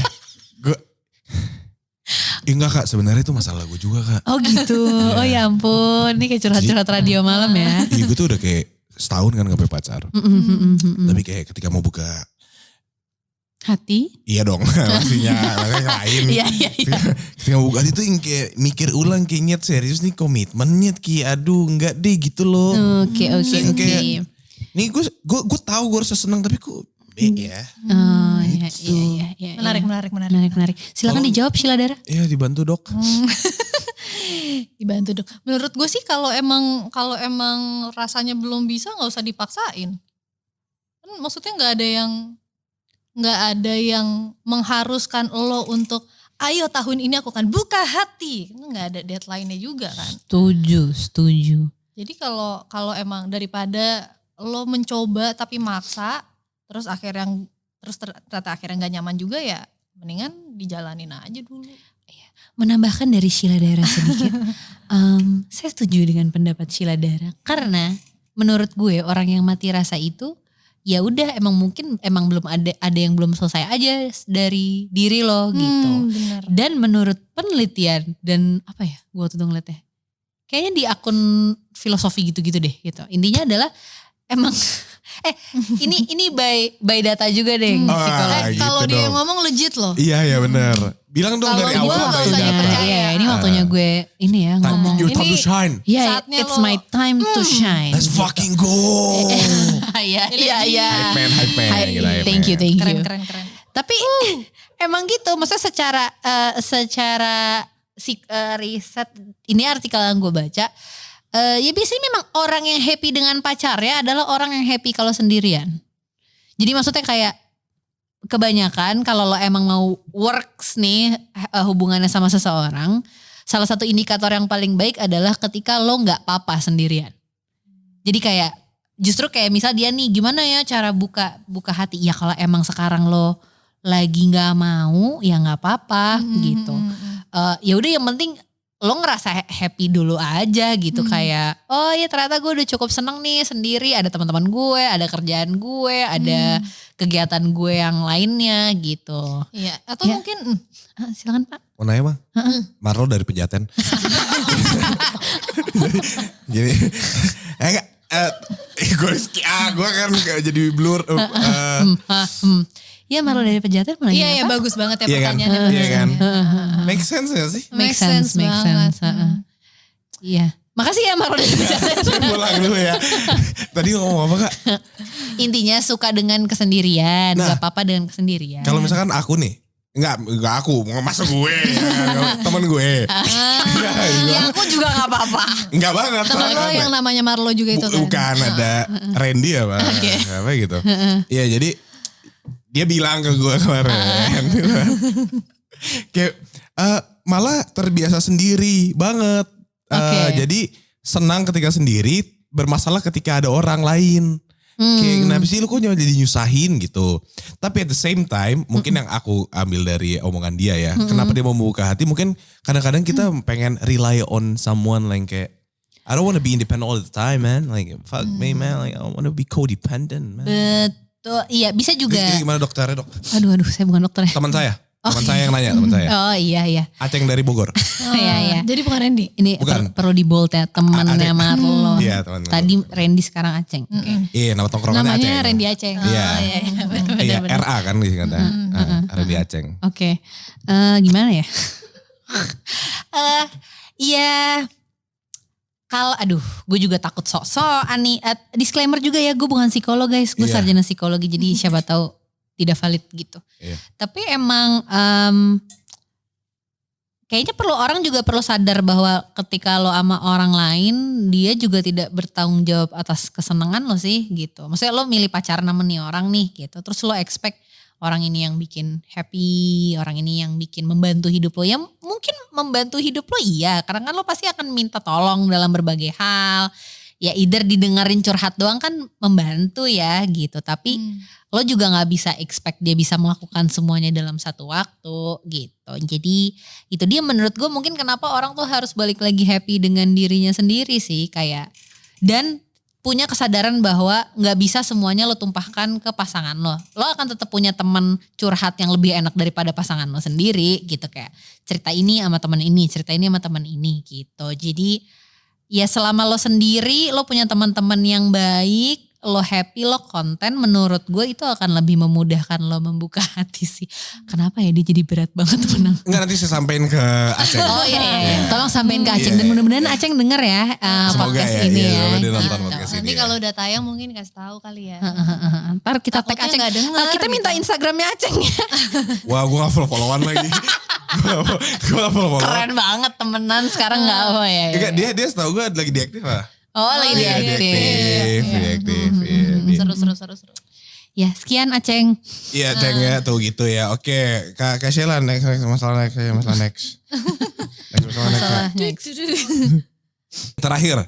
Enggak kak, sebenarnya itu masalah gue juga kak. Oh gitu. Oh ya ampun. Ini kayak curhat-curhat radio malam ya. Iya gue tuh udah kayak setahun kan gak punya pacar. Tapi kayak ketika mau buka hati. iya dong, maksudnya lain. Iya. Ketika mau buka hati tuh yang kayak mikir ulang kayak nyet serius nih komitmen nyet ki. Aduh enggak deh gitu loh. Oke. Nih gue tahu gue harus seneng tapi kok ya. Oh Gitu. iya. Menarik. Silakan dijawab Sheila Dara. Iya dibantu dok. Dibantu dong. Menurut gue sih kalau emang rasanya belum bisa nggak usah dipaksain. Kan maksudnya nggak ada yang mengharuskan lo untuk ayo tahun ini aku akan buka hati. Nggak ada deadline-nya juga kan. Setuju. Jadi kalau emang daripada lo mencoba tapi maksa terus ternyata akhirnya nggak nyaman juga ya mendingan dijalanin aja dulu. Menambahkan dari Sheila Dara sedikit, saya setuju dengan pendapat Sheila Dara karena menurut gue orang yang mati rasa itu ya udah emang belum ada yang belum selesai aja dari diri lo gitu. Bener. Dan menurut penelitian dan apa ya, gue tuh ngeliatnya kayaknya di akun filosofi gitu-gitu deh gitu. Intinya adalah emang ini by data juga deh psikolog. Gitu Kalau dia dong. ngomong legit loh. Iya benar. Bilang dong Kalau dari gua awal nggak by usah data. dipercaya. Iya, ini waktunya gue ini ya ngomong. Your time to Ini- shine. Iya, saatnya it's lo- my time to shine. Let's fucking go. Iya. Hype man, gila, hype Thank you. Keren. Tapi emang gitu, maksudnya secara riset ini artikel yang gue baca, ya biasanya memang orang yang happy dengan pacarnya adalah orang yang happy kalau sendirian. Jadi maksudnya kayak kebanyakan kalau lo emang mau works nih hubungannya sama seseorang, salah satu indikator yang paling baik adalah ketika lo gak apa-apa sendirian. Jadi kayak justru kayak misal dia nih gimana ya cara buka hati. Ya kalau emang sekarang lo lagi gak mau ya gak apa-apa gitu. Ya udah yang penting lo ngerasa happy dulu aja gitu kayak oh ya ternyata gue udah cukup seneng nih sendiri, ada teman-teman gue, ada kerjaan gue, ada kegiatan gue yang lainnya gitu. Iya, atau Ya. mungkin Silakan Pak. Mau nanya Bang? Marlo dari Pejaten. Jadi gue kan jadi blur. Ya Marlo dari Pejaten mau nanya iya apa? bagus banget ya Iya kan? pertanyaannya. Iya kan? Make sense gak sih? Make sense. Iya. Makasih ya Marlo dari Pejaten. Pulang dulu ya. Tadi ngomong apa Kak? Intinya suka dengan kesendirian, Nah. gak apa-apa dengan kesendirian. Kalau misalkan aku nih, enggak aku, masa gue, temen gue. Ya aku juga gak apa-apa. Enggak banget. Temen lo yang namanya Marlo juga itu kan. Bukan, ada Randy apa? Apa gitu. Iya jadi dia bilang ke gue kemarin. Kayak malah terbiasa sendiri banget. Oke. Jadi senang ketika sendiri, bermasalah ketika ada orang lain. Kayak kenapa sih lu kok jadi nyusahin gitu. Tapi at the same time mungkin yang aku ambil dari omongan dia ya. Kenapa dia mau membuka hati, mungkin kadang-kadang kita pengen rely on someone like kayak I don't want to be independent all the time man. Like fuck me man, like I want to be codependent man. Betul, iya bisa juga. Ini gimana dokternya dok? Aduh saya bukan dokter ya. Teman saya. Teman saya yang nanya, teman saya. Oh iya. Aceng dari Bogor. Iya. Jadi bukan Randy. Ini Bukan. perlu di bold ya temennya Adek. Marlo. Iya teman. Tadi Randy sekarang Aceng. Oke. Iya nama tongkrongannya Aceng. Namanya Randy Aceh. Iya. Iya benar-benar. RA kan disingkatnya. Randy Aceng. Oke. Gimana ya? Iya. Gue juga takut sok-sokan nih. Disclaimer juga ya, gue bukan psikolog guys. Gue Iya. sarjana psikologi, jadi siapa tahu tidak valid gitu. Iya. Tapi emang kayaknya orang juga perlu sadar bahwa ketika lo sama orang lain, dia juga tidak bertanggung jawab atas kesenangan lo sih gitu. Maksudnya lo milih pacaran sama nih orang nih gitu. Terus lo expect orang ini yang bikin happy, orang ini yang bikin membantu hidup lo. Ya mungkin membantu hidup lo iya, karena kan lo pasti akan minta tolong dalam berbagai hal. Ya either didengerin curhat doang kan membantu ya gitu. Tapi lo juga gak bisa expect dia bisa melakukan semuanya dalam satu waktu gitu. Jadi itu dia menurut gue mungkin kenapa orang tuh harus balik lagi happy dengan dirinya sendiri sih. Kayak dan punya kesadaran bahwa gak bisa semuanya lo tumpahkan ke pasangan lo. Lo akan tetap punya teman curhat yang lebih enak daripada pasangan lo sendiri gitu. Kayak cerita ini sama teman ini, cerita ini sama teman ini gitu. Jadi ya selama lo sendiri, lo punya teman-teman yang baik, lo happy, lo konten, menurut gue itu akan lebih memudahkan lo membuka hati sih. Kenapa ya dia jadi berat banget menang? Enggak nanti saya sampein ke Aceng. Oh iya. Tolong sampein ke Aceng dan mudah-mudahan Aceng denger ya Semoga podcast ya, ini iya, ya. semoga dia nonton Gitu. podcast ini. Nanti ya. kalau udah tayang mungkin kasih tahu kali ya. Ntar kita tag Takutnya Aceng. nggak denger Kita minta gitu. Instagramnya Aceng ya. Wah gue gak follow-followan lagi. Gue gak follow-followan. Keren banget temenan sekarang gak apa ya. Enggak, dia setahu gue lagi diaktif lah. Oh lagi Iya, diaktif. diaktif. Iya, Seru. Ya sekian Aceng. Iya Ceng ya tuh gitu ya. Oke Kak Sheila next masalah next. Next masalah next. Masalah ya. next. Terakhir.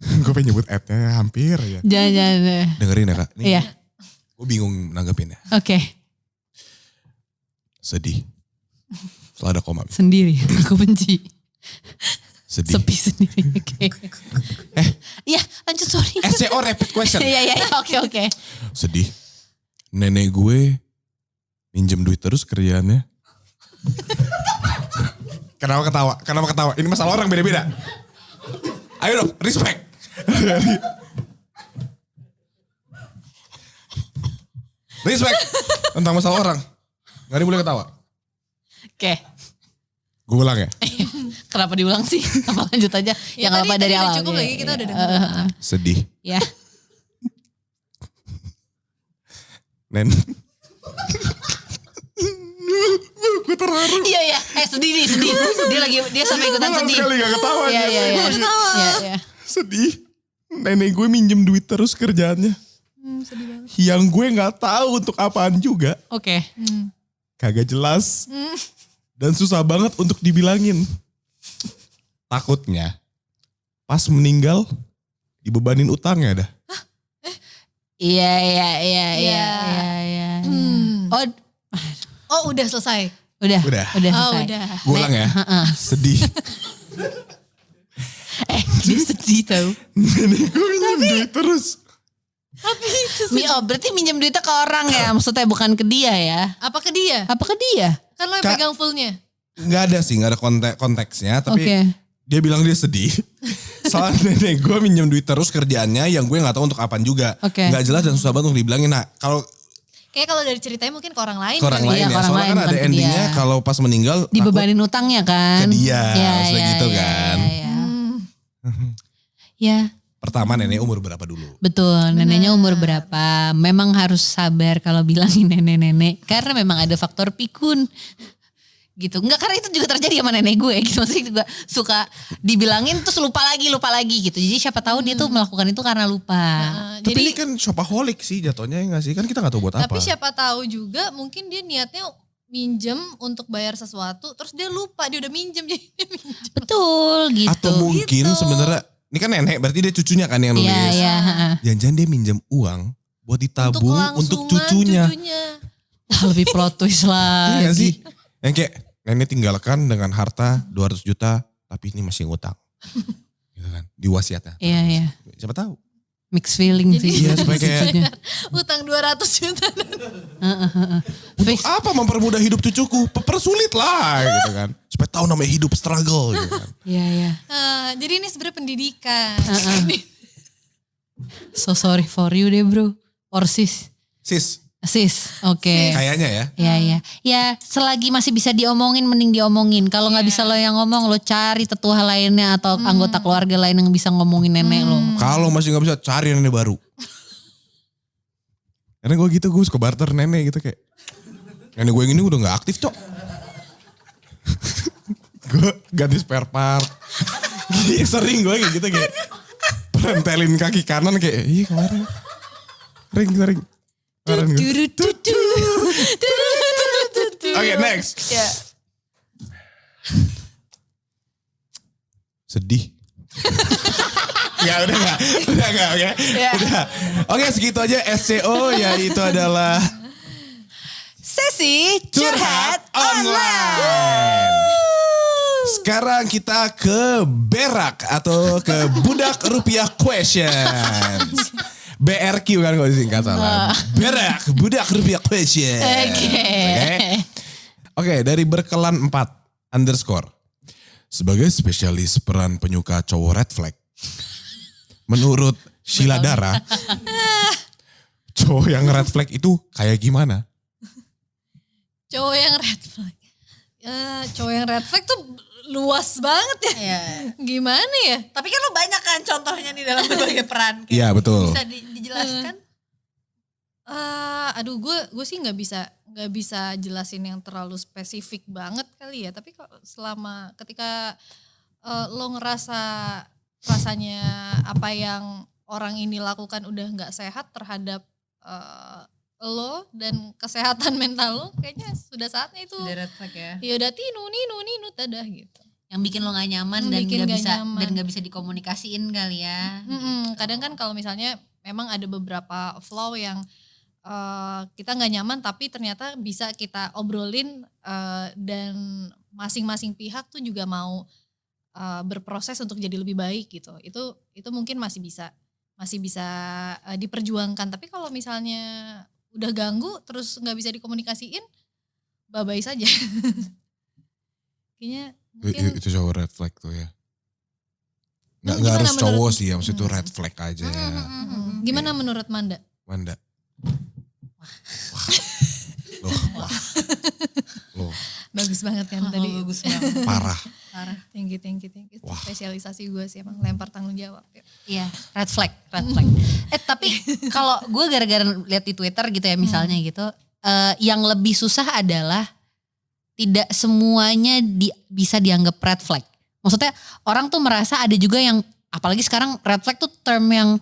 Gue pengen nyebut ad-nya hampir ya. Jangan. Dengerin ya Kak. Nih, Iya. gue bingung nanggepinnya. Oke. Sedih. Setelah ada koma. Sendiri. Aku benci. Sedih. Sepi sendiri. Oke. Iya lanjut sorry. SEO rapid question. Iya. Oke. Sedih. Nenek gue minjem duit terus kerjaannya. Kenapa ketawa? Ini masalah orang beda-beda. Ayo dong, respect. Respect tentang masalah orang. Gak ada boleh ketawa. Oke. Gue ulang ya. Kenapa diulang sih? Apa lanjut aja? Ya nggak apa dari udah awal. cukup Iya, lagi, kita iya. udah denger. Sedih. Ya. Nen. Gue terharu. Iya. Sedih. Dia sampai ikutan sedih. Sekali gak ketawa. Iya. Sedih. Nenek gue minjem duit terus kerjaannya. Sedih banget. Yang gue gak tahu untuk apaan juga. Oke. Kagak jelas. Dan susah banget untuk dibilangin. Takutnya pas meninggal dibebanin utangnya dah. Iya. Iya. Oh udah selesai. Udah Udah. selesai. Udah. Gue ulang ya. Sedih. Dia sedih tau. Nenek gue minjem duit terus. Tapi itu Berarti minjem duitnya ke orang ya? Maksudnya bukan ke dia ya? apa ke dia? Apa ke dia? Kan lo yang Kak- pegang fullnya. Gak ada sih, gak ada konteksnya. Tapi Oke. dia bilang dia sedih. Soalnya nenek gue minjem duit terus kerjaannya yang gue gak tahu untuk apaan juga. Oke. Gak jelas dan susah banget untuk dibilangin. Nah kalau Kayak kalau dari ceritanya mungkin ke orang lain. ke orang kali lain Iya, ya. ke orang Soalnya lain, kan ada bukan ke endingnya dia. kalau pas meninggal takut Dibebanin utangnya kan? ke dia, maksudnya gitu kan. Ya. Pertama nenek umur berapa dulu? Betul, neneknya umur berapa? Memang harus sabar kalau bilangin nenek-nenek. Karena memang ada faktor pikun. Gitu. Enggak, karena itu juga terjadi sama nenek gue gitu. Maksudnya juga suka dibilangin terus lupa lagi gitu. Jadi siapa tahu dia tuh melakukan itu karena lupa. Tapi Jadi ini kan shopaholic sih jatuhnya ya gak sih? Kan kita gak tahu buat apa. tapi siapa tahu juga mungkin dia niatnya minjem untuk bayar sesuatu terus dia lupa dia udah minjem jadi dia minjem. Betul gitu. Atau mungkin sebenarnya ini kan nenek berarti dia cucunya kan yang nulis. Iya. Jangan-jangan dia minjem uang buat ditabung untuk cucunya. Lebih plot twist Iya gak sih? lagi. Yang kayak nenek tinggalkan dengan harta 200 juta tapi ini masih ngutang. Gitu kan. Di wasiatnya. Iya. Siapa tahu. Mixed feeling Jadi- sih. Iya, supaya kayak- Jujurnya. Utang 200 juta. Untuk apa mempermudah hidup cucuku? Persulit lah gitu kan. Supaya tahu namanya hidup struggle gitu kan. Iya. Jadi ini sebenarnya pendidikan. So sorry for you deh bro. Or sis. Sis, Oke. kayaknya ya. Ya. Ya selagi masih bisa diomongin mending diomongin. Kalau nggak bisa lo yang ngomong lo cari tetua lainnya atau anggota keluarga lain yang bisa ngomongin nenek lo. Kalau masih gak bisa cari nenek baru. Karena gue gitu, gue suka barter nenek gitu kayak. Nenek gue yang ini udah gak aktif cok. Gue ganti spare part. Sering gue kayak gitu kayak. Perentelin kaki kanan kayak, iya kemarin. Sering. Kemarin gue. Oke, next. Ya. Sedih. Ya udah gak, oke. Udah. Oke segitu aja SCO yaitu adalah Sesi Curhat Online. Sekarang kita ke Berak atau ke Budak Rupiah Questions. BRQ kan kalau disingkat salah. Berak, Budak Rupiah Questions. Oke, dari Berkelan 4_ Sebagai spesialis peran penyuka cowok red flag. Menurut Sheila Dara, cowok yang red flag itu kayak gimana? Cowok yang red flag. Cowok yang red flag tuh luas banget ya. Iya. Gimana ya? Tapi kan lo banyak kan contohnya nih dalam berbagai peran. Iya betul. Bisa dijelaskan? Aduh gue sih nggak bisa jelasin yang terlalu spesifik banget kali ya. Tapi selama ketika lo ngerasa rasanya apa yang orang ini lakukan udah nggak sehat terhadap lo dan kesehatan mental lo, kayaknya sudah saatnya itu. Udah red flag ya. Ya udah ninu dadah gitu. Yang bikin lo gak nyaman dan Bikin gak nggak bisa nyaman. dan gak bisa dikomunikasiin kali ya. Kadang kan kalau misalnya memang ada beberapa flow yang kita nggak nyaman tapi ternyata bisa kita obrolin dan masing-masing pihak tuh juga mau berproses untuk jadi lebih baik gitu. Itu mungkin masih bisa diperjuangkan. Tapi kalau misalnya udah ganggu terus nggak bisa dikomunikasiin, bye-bye saja. Kayaknya mungkin Itu cowok red flag tuh ya. Nggak Gimana harus cowok menurut- sih ya, maksudnya itu red flag aja ya. gimana menurut Manda? Manda. Wah. Loh, Bagus banget kan tadi. Bagus banget. parah. Thank you. Wah. Spesialisasi gue sih emang lempar tanggung jawab. Iya, red flag. Tapi kalau gue gara-gara lihat di Twitter gitu ya misalnya gitu, yang lebih susah adalah tidak semuanya bisa dianggap red flag. Maksudnya orang tuh merasa ada juga yang, apalagi sekarang red flag tuh term yang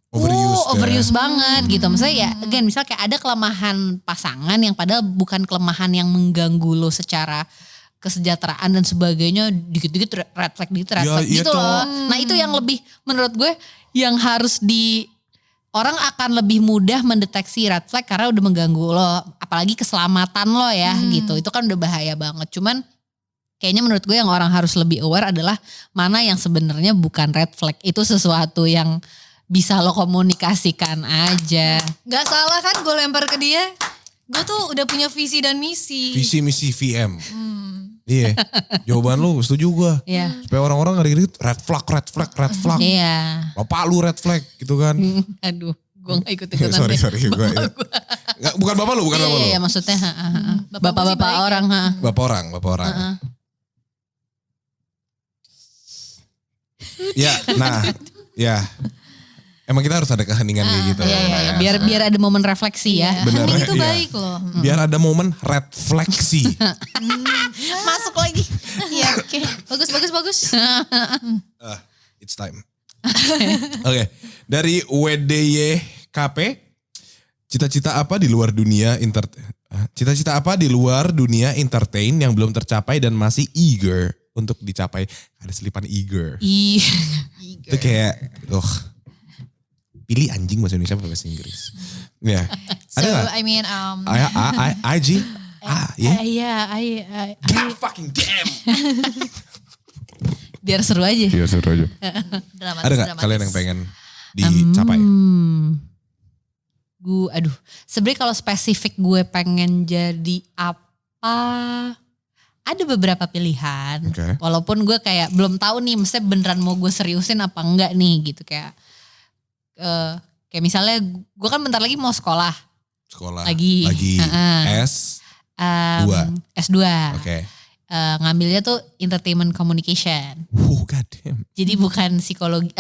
overuse banget gitu. Maksudnya ya again misalnya kayak ada kelemahan pasangan yang padahal bukan kelemahan yang mengganggu lo secara kesejahteraan dan sebagainya, dikit-dikit red flag gitu loh. Nah itu yang lebih menurut gue yang harus orang akan lebih mudah mendeteksi red flag karena udah mengganggu lo, apalagi keselamatan lo ya gitu. Itu kan udah bahaya banget. Cuman kayaknya menurut gue yang orang harus lebih aware adalah mana yang sebenarnya bukan red flag. Itu sesuatu yang bisa lo komunikasikan aja. Gak salah kan gue lempar ke dia. Gue tuh udah punya visi dan misi. Visi misi VM. Iya, jawaban lu setuju gue. Iya. Supaya orang-orang gak dikit red flag. Iya. Bapak lu red flag gitu kan. Aduh, gue gak ikut-ikutan. sorry gue. Bukan bapak lu, bukan bapak lu. Iya, maksudnya. Bapak-bapak orang. Bapak orang. Ya, nah, ya. Emang kita harus ada keheningan kayak gitu. Iya. Biar ada momen refleksi ya. Bener, Itu iya. baik loh. Biar ada momen refleksi. Masuk lagi. Iya, oke. Bagus. It's time. Oke, dari WDYKP, cita-cita apa di luar dunia entertain yang belum tercapai dan masih eager untuk dicapai? Ada selipan eager. Itu kayak, pilih anjing bahasa Indonesia apa bahasa Inggris? Ya, So ada nggak? I mean IG? Iya, God fucking damn. biar seru aja. Iya seru aja. dramatis. Ada nggak kalian yang pengen dicapai? Sebenarnya kalau spesifik gue pengen jadi apa? Ada beberapa pilihan. Oke. Walaupun gue kayak belum tahu nih, mesti beneran mau gue seriusin apa enggak nih gitu kayak. Kayak misalnya gue kan bentar lagi mau sekolah. Lagi. S2. Oke. Ngambilnya tuh entertainment communication. God damn. Jadi bukan psikologi.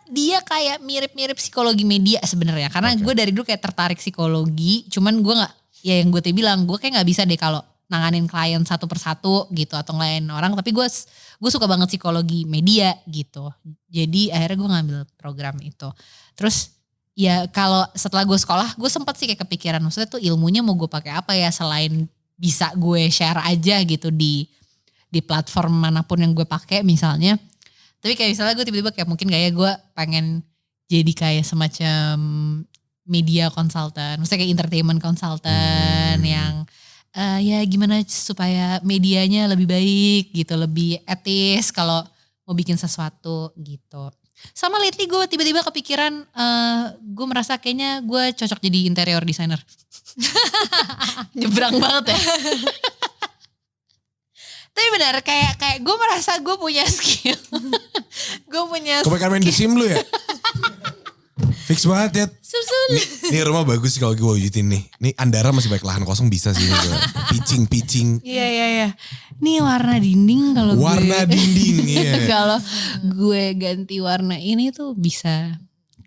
Dia kayak mirip-mirip psikologi media sebenarnya. Karena gue dari dulu kayak tertarik psikologi. Cuman gue gak, ya yang gue bilang, gue kayak gak bisa deh kalau nanganin klien satu persatu gitu. Atau ngelayan orang. Tapi gue suka banget psikologi media gitu. Jadi akhirnya gue ngambil program itu. Terus ya kalau setelah gue sekolah, gue sempat sih kayak kepikiran. Maksudnya tuh ilmunya mau gue pakai apa ya selain bisa gue share aja gitu di platform manapun yang gue pakai misalnya. Tapi kayak misalnya gue tiba-tiba kayak mungkin kayak gue pengen jadi kayak semacam media consultant. Maksudnya kayak entertainment consultant yang ya gimana supaya medianya lebih baik gitu. Lebih etis kalau mau bikin sesuatu gitu. Sama lately gue tiba-tiba kepikiran gue merasa kayaknya gue cocok jadi interior designer. Nyebrang banget ya. Tapi benar kayak gue merasa gue punya skill. Gue punya Kebanyakan main The Sim lu ya? Fix banget ya. Nih rumah bagus sih kalau gue wujudin nih. Nih Andara masih banyak lahan kosong bisa sih. Pitching. Iya. Nih warna dinding kalau warna dinding iya. Kalau gue ganti warna ini tuh bisa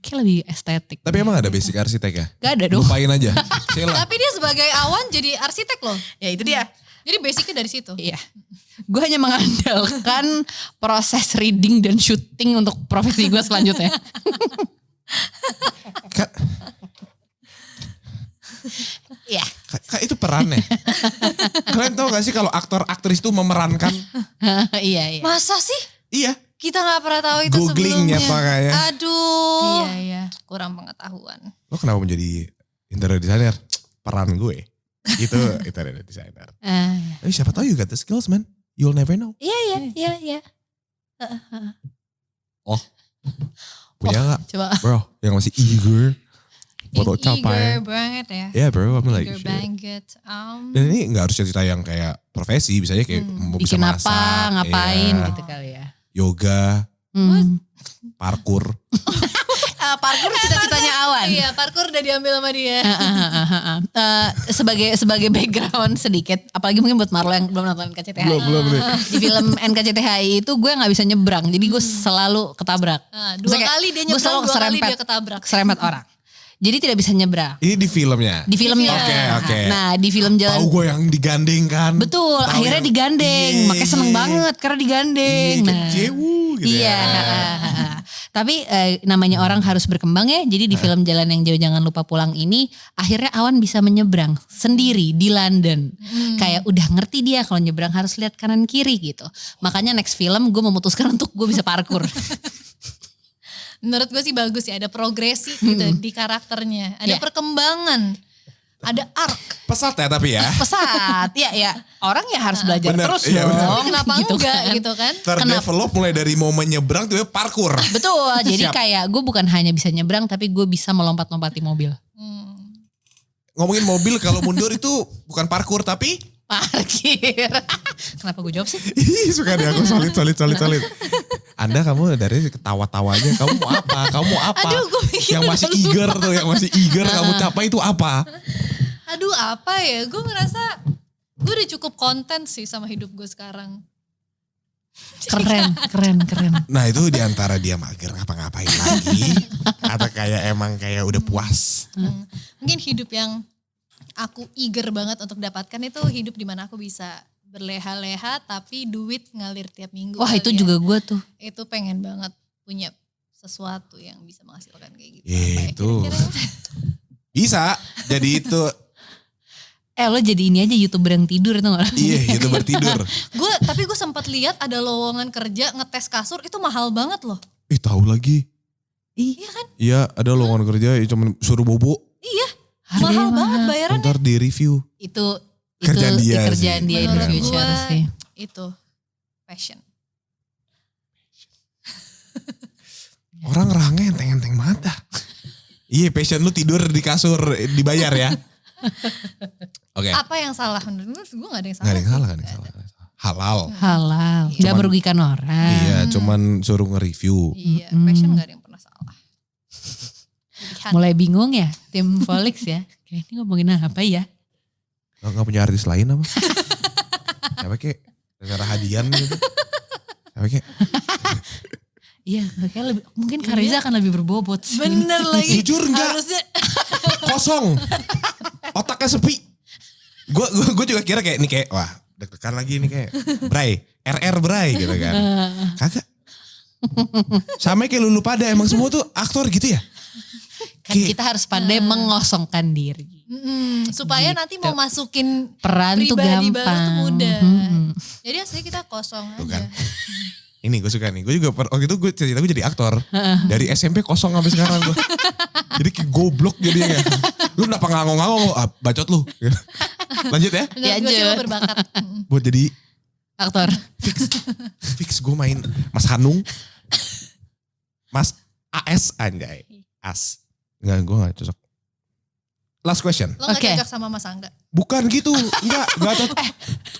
kayak lebih estetik. Tapi emang ada basic arsitek ya? Gak ada dong. Lupain aja. Sheila. Tapi dia sebagai awan jadi arsitek loh. Ya itu dia. Jadi basicnya dari situ. Iya. Gue hanya mengandalkan proses reading dan shooting untuk profesi gue selanjutnya. Iya. Kak itu perannya. Kalian tahu gak sih kalau aktor-aktris itu memerankan? Iya. Masa sih? Iya. Kita gak pernah tahu itu Googlingnya sebelumnya. makanya. Aduh. Iya. Kurang pengetahuan. Lo kenapa menjadi interior designer? Peran gue. Itu interior designer. Tapi siapa tahu you got the skills man. You'll never know. Iya. Punya gak? Coba. Bro, yang masih eager. Buat capai. Eager banget ya. Yeah bro, I'm like Eager shit. banget. Dan ini gak harus cerita yang kayak profesi. Misalnya kayak mau bisa Bikin masak. apa, ngapain iya. gitu kali ya. Yoga, parkour. Parkour cita-citanya Awan. Iya, parkour udah diambil sama dia. Sebagai background sedikit, apalagi mungkin buat Marlo yang belum nonton NKCTHI. Belum nih. Di film NKCTHI itu gue nggak bisa nyebrang, jadi gue selalu ketabrak. Nah, dua Maksudnya kayak kali dia gue nyebrang, selalu dua kali keserempet- dia ketabrak. Keserempet orang. Jadi tidak bisa nyebrang. Ini di filmnya. Di filmnya. Oke. Nah di film jalan. Tahu gue yang digandeng kan. Betul, Tahu akhirnya yang- digandeng. Iya, Makanya seneng iya. banget karena digandeng. Iya, kan jewu gitu Iya. ya. Tapi namanya orang harus berkembang ya. Jadi di film Jalan yang Jauh Jangan Lupa Pulang ini akhirnya Awan bisa menyeberang sendiri di London. Kayak udah ngerti dia kalau nyebrang harus lihat kanan kiri gitu. Makanya next film gue memutuskan untuk gue bisa parkour. Menurut gue sih bagus ya, ada progresi gitu di karakternya, ada perkembangan, ada arc. Pesat ya tapi ya. Pesat, ya orang ya harus belajar Bener, terus iya, dong. bener. Kenapa gitu enggak kan. gitu kan? Terdevelop mulai dari mau menyeberang tuh parkour. Betul, jadi Siap. kayak gue bukan hanya bisa nyebrang tapi gue bisa melompat-lompati mobil. Ngomongin mobil kalau mundur itu bukan parkour tapi Parkir. Kenapa gue jawab sih? ih suka deh aku solid. Anda kamu dari ketawa-tawanya kamu mau apa? Kamu mau apa? Aduh, gue mikir yang masih eager tuh, yang masih eager kamu capai itu apa? Aduh apa ya, gue ngerasa gue udah cukup konten sih sama hidup gue sekarang. Keren. Nah itu diantara dia mager ngapa-ngapain lagi atau kayak emang kayak udah puas. Mungkin hidup yang aku eager banget untuk dapatkan itu hidup di mana aku bisa berleha-leha tapi duit ngalir tiap minggu. Wah kali itu ya. juga gue tuh. Itu pengen banget punya sesuatu yang bisa menghasilkan kayak gitu. Ya, Apa ya itu. kira-kira? Bisa jadi itu Lo jadi ini aja YouTuber yang tidur tuh gak? iya YouTuber tidur. Tapi gue sempat lihat ada lowongan kerja ngetes kasur itu mahal banget loh. Ih tahu lagi. Iya kan? Iya ada lowongan kerja cuma suruh bobo. Iya. Harganya Mahal banget bayarannya. Ntar di review. Itu Kerjaan dia kerjaan sih. dia in the Menurut future gue sih. itu passion. Orang range enteng-enteng mata. Iya passion lu tidur di kasur dibayar ya. Oke. Apa yang salah? Menurut gue gak ada yang salah. Nggak ada yang sih. salah, nggak ada yang salah. Halal. Halal. Gak Cuman- merugikan orang. Iya, cuman suruh nge-review. Iya, passion gak ada yang pernah salah. Pilihan. Mulai bingung ya tim Volix ya. Kayak ini ngomongin apa ya? Nggak punya artis lain apa? Siapa kek? Negara hadian gitu. Siapa kek? Iya kayak lebih, mungkin Kariza akan lebih berbobot sih. Bener lagi. Jujur enggak? Harusnya Kosong. Otaknya sepi. Gue juga kira kayak ini kayak wah deg-degan lagi nih kayak Bray. RR Bray gitu kan. Kagak. Sama kayak Lulu pada emang semua tuh aktor gitu ya? Kan kita harus pandai mengosongkan diri. supaya nanti mau masukin Peran tuh pribadi gampang. baru tuh mudah. Mm-mm. Jadi aslinya kita kosong Tuh aja. kan. Ini gue suka nih. Gue juga waktu itu gue cerita gue jadi aktor. Dari SMP kosong sampai sekarang gue. Jadi kayak goblok jadinya. Lu kenapa ngangong-ngangong? Ah, bacot lu. Lanjut ya. Menurut gue sih lo Lanjut. berbakat. Buat jadi Aktor. fix gue main Mas Hanung. Mas AS anjay. As. Enggak, gue gak cocok. Last question. Lo gak Oke. cocok sama Mas Angga. Bukan gitu. Enggak cocok.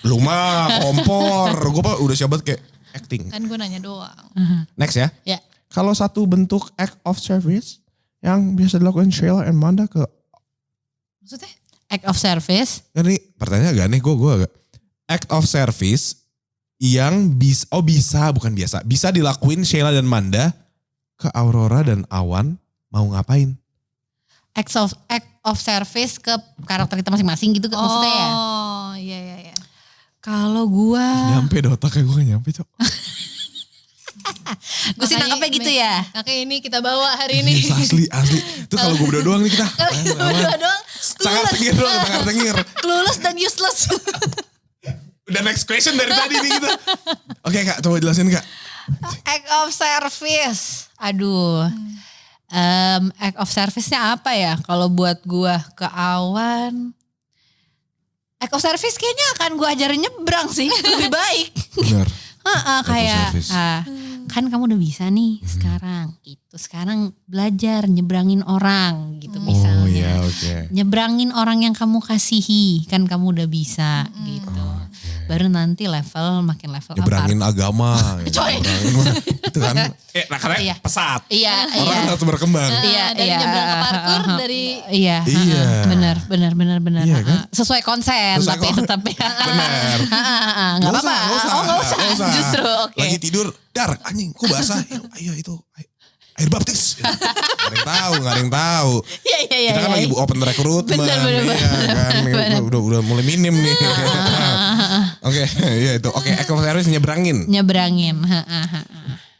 Lu mah kompor. Gue udah siap banget kayak acting. Kan gue nanya doang. Next ya. Ya. Kalau satu bentuk act of service yang biasa dilakukan Sheila and Manda ke Maksudnya? Act of service. ini pertanyaan agak aneh gue agak act of service yang bisa bukan biasa bisa dilakuin Sheila dan Manda ke Aurora dan Awan mau ngapain? Act of service ke karakter kita masing-masing gitu maksudnya ya. Oh iya. Kalau gua Nyampe deh otaknya gue gak nyampe cok. gue sih Makanya nangkepnya gitu ya. Makanya ini kita bawa hari ini. Asli. Itu kalau gue berdua doang nih kita. Berdua doang. Sangat tengir doang, sangat tengir. Clueless dan useless. Udah next question dari tadi nih kita. Oke kak, coba jelasin kak. Act of service. Aduh. Act of service-nya apa ya? Kalau buat gua ke Awan. Act of service kayaknya akan gua ajarin nyebrang sih. Lebih baik. Bener. Kayak service. kan kamu udah bisa nih sekarang gitu. Sekarang belajar nyebrangin orang gitu Oh misalnya. iya oke. Nyebrangin orang yang kamu kasihi kan kamu udah bisa gitu. Baru nanti makin level Nyebrangin agama. Coy. Itu kan. Karena Iya. pesat. Iya, Orang harus berkembang. Dari nyebrang ke parkour, dari Iya, Iya. benar. Iya kan? Sesuai konsen Sesuai tapi kon- tetap ya. Bener. Nggak apa-apa. Nggak usah. Justru oke. Lagi tidur, dar anjing kok basah. Ayo itu air baptis. Gak ada yang tahu. Iya. Kita kan lagi open recruitment. Bener. Iya kan. Udah mulai minim nih. Oke, iya itu. Oke, act of service nyebrangin. Nyebrangin.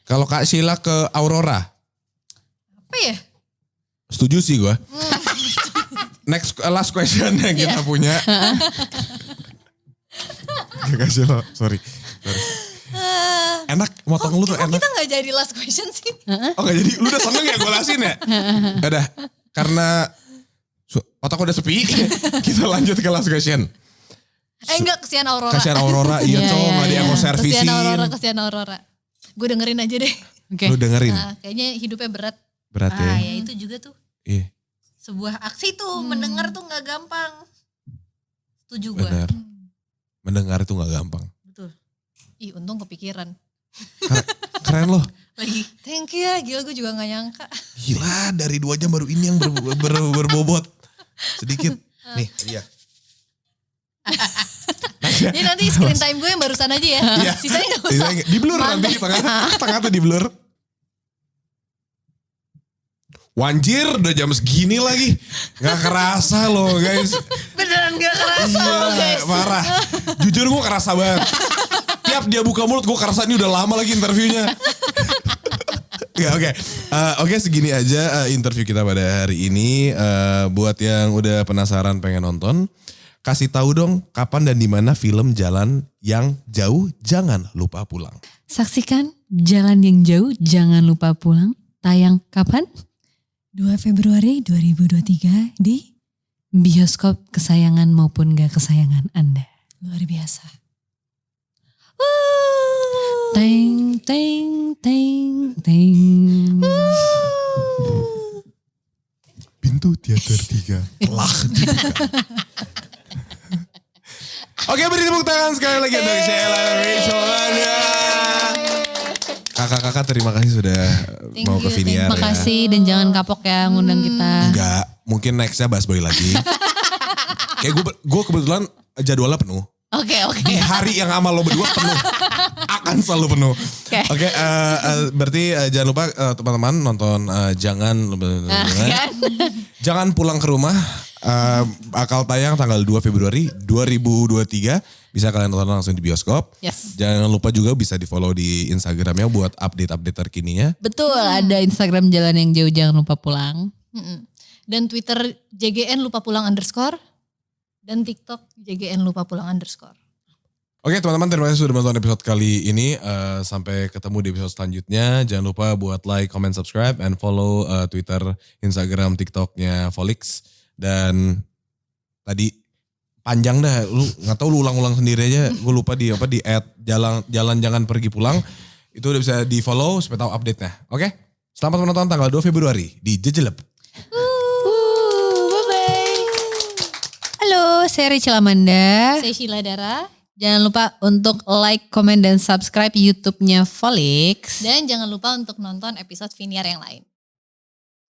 Kalau Kak Sheila ke Aurora, Apa ya? Setuju sih gue. Last question yang kita punya. Gak kasih lo, sorry. Enak, motong lu tuh Kok enak. kita gak jadi last question sih? Oh gak jadi, lu udah seneng ya gue lasin ya? Udah, karena otak udah sepi, kita lanjut ke last question. Enggak, kesian Aurora. Kasihan Aurora, iya Iya, cowok iya, gak di iya. aku servisin. Kesian Aurora. Gue dengerin aja deh. Oke. Lu dengerin, Nah, kayaknya hidupnya berat. berat ya. Ya itu juga tuh. Iya, Sebuah aksi tuh, mendengar tuh gak gampang. Setuju gue. benar. Mendengar itu gak gampang. Betul. Ih, untung kepikiran. Keren loh. Lagi. Thank you ya, gila gue juga gak nyangka. Gila, dari 2 jam baru ini yang berbobot. Sedikit. Nih, iya. Jadi nanti screen time gue yang barusan aja ya. Iya. Sisanya gak usah. Di blur nanti, tengah tuh di blur. Wanjir, udah jam segini lagi. Gak kerasa loh guys. Beneran gak kerasa loh guys. Parah. Jujur gue kerasa banget. Tiap dia buka mulut gue kerasa ini udah lama lagi interviewnya. Ya oke. Oke, segini aja interview kita pada hari ini. Buat yang udah penasaran pengen nonton, kasih tahu dong kapan dan di mana film Jalan yang Jauh Jangan Lupa Pulang. Saksikan Jalan yang Jauh Jangan Lupa Pulang. Tayang kapan? 2 Februari 2023 di Bioskop kesayangan maupun gak kesayangan Anda. luar biasa. Teng, teng, teng, teng. Pintu teater 3 telah dibuka. Oke, beri tepuk tangan sekali lagi untuk Sheila Rizwana. Kakak-kakak terima kasih sudah mau ke Viniar ya. Makasih dan jangan kapok ya ngundang kita. Enggak, mungkin nextnya bahas boy lagi. Kayak gue kebetulan jadwalnya penuh. Oke. Di hari yang sama lo berdua penuh. Akan selalu penuh. Oke, berarti jangan lupa teman-teman nonton Jangan Pulang ke Rumah. Bakal tayang tanggal 2 Februari 2023. Bisa kalian nonton langsung di bioskop. Yes. Jangan lupa juga bisa di follow di Instagramnya buat update-update terkininya. Betul, ada Instagram Jalan yang Jauh Jangan Lupa Pulang. Dan Twitter JGN lupa pulang _ dan TikTok JGN lupa pulang _. Oke teman-teman, terima kasih sudah menonton episode kali ini. Sampai ketemu di episode selanjutnya. Jangan lupa buat like, comment, subscribe, and follow Twitter, Instagram, TikToknya Volix. Dan tadi panjang dah, lu nggak tahu lu ulang-ulang sendiri aja. Gue lupa di @jalan jangan pergi pulang. Itu udah bisa di follow supaya tahu update-nya. Oke, selamat menonton tanggal 2 Februari di Jejelep. Bye-bye. Halo, saya Rachel Amanda. Saya Sheila Dara. Jangan lupa untuk like, comment, dan subscribe YouTube-nya Volix. Dan jangan lupa untuk nonton episode Viniar yang lain.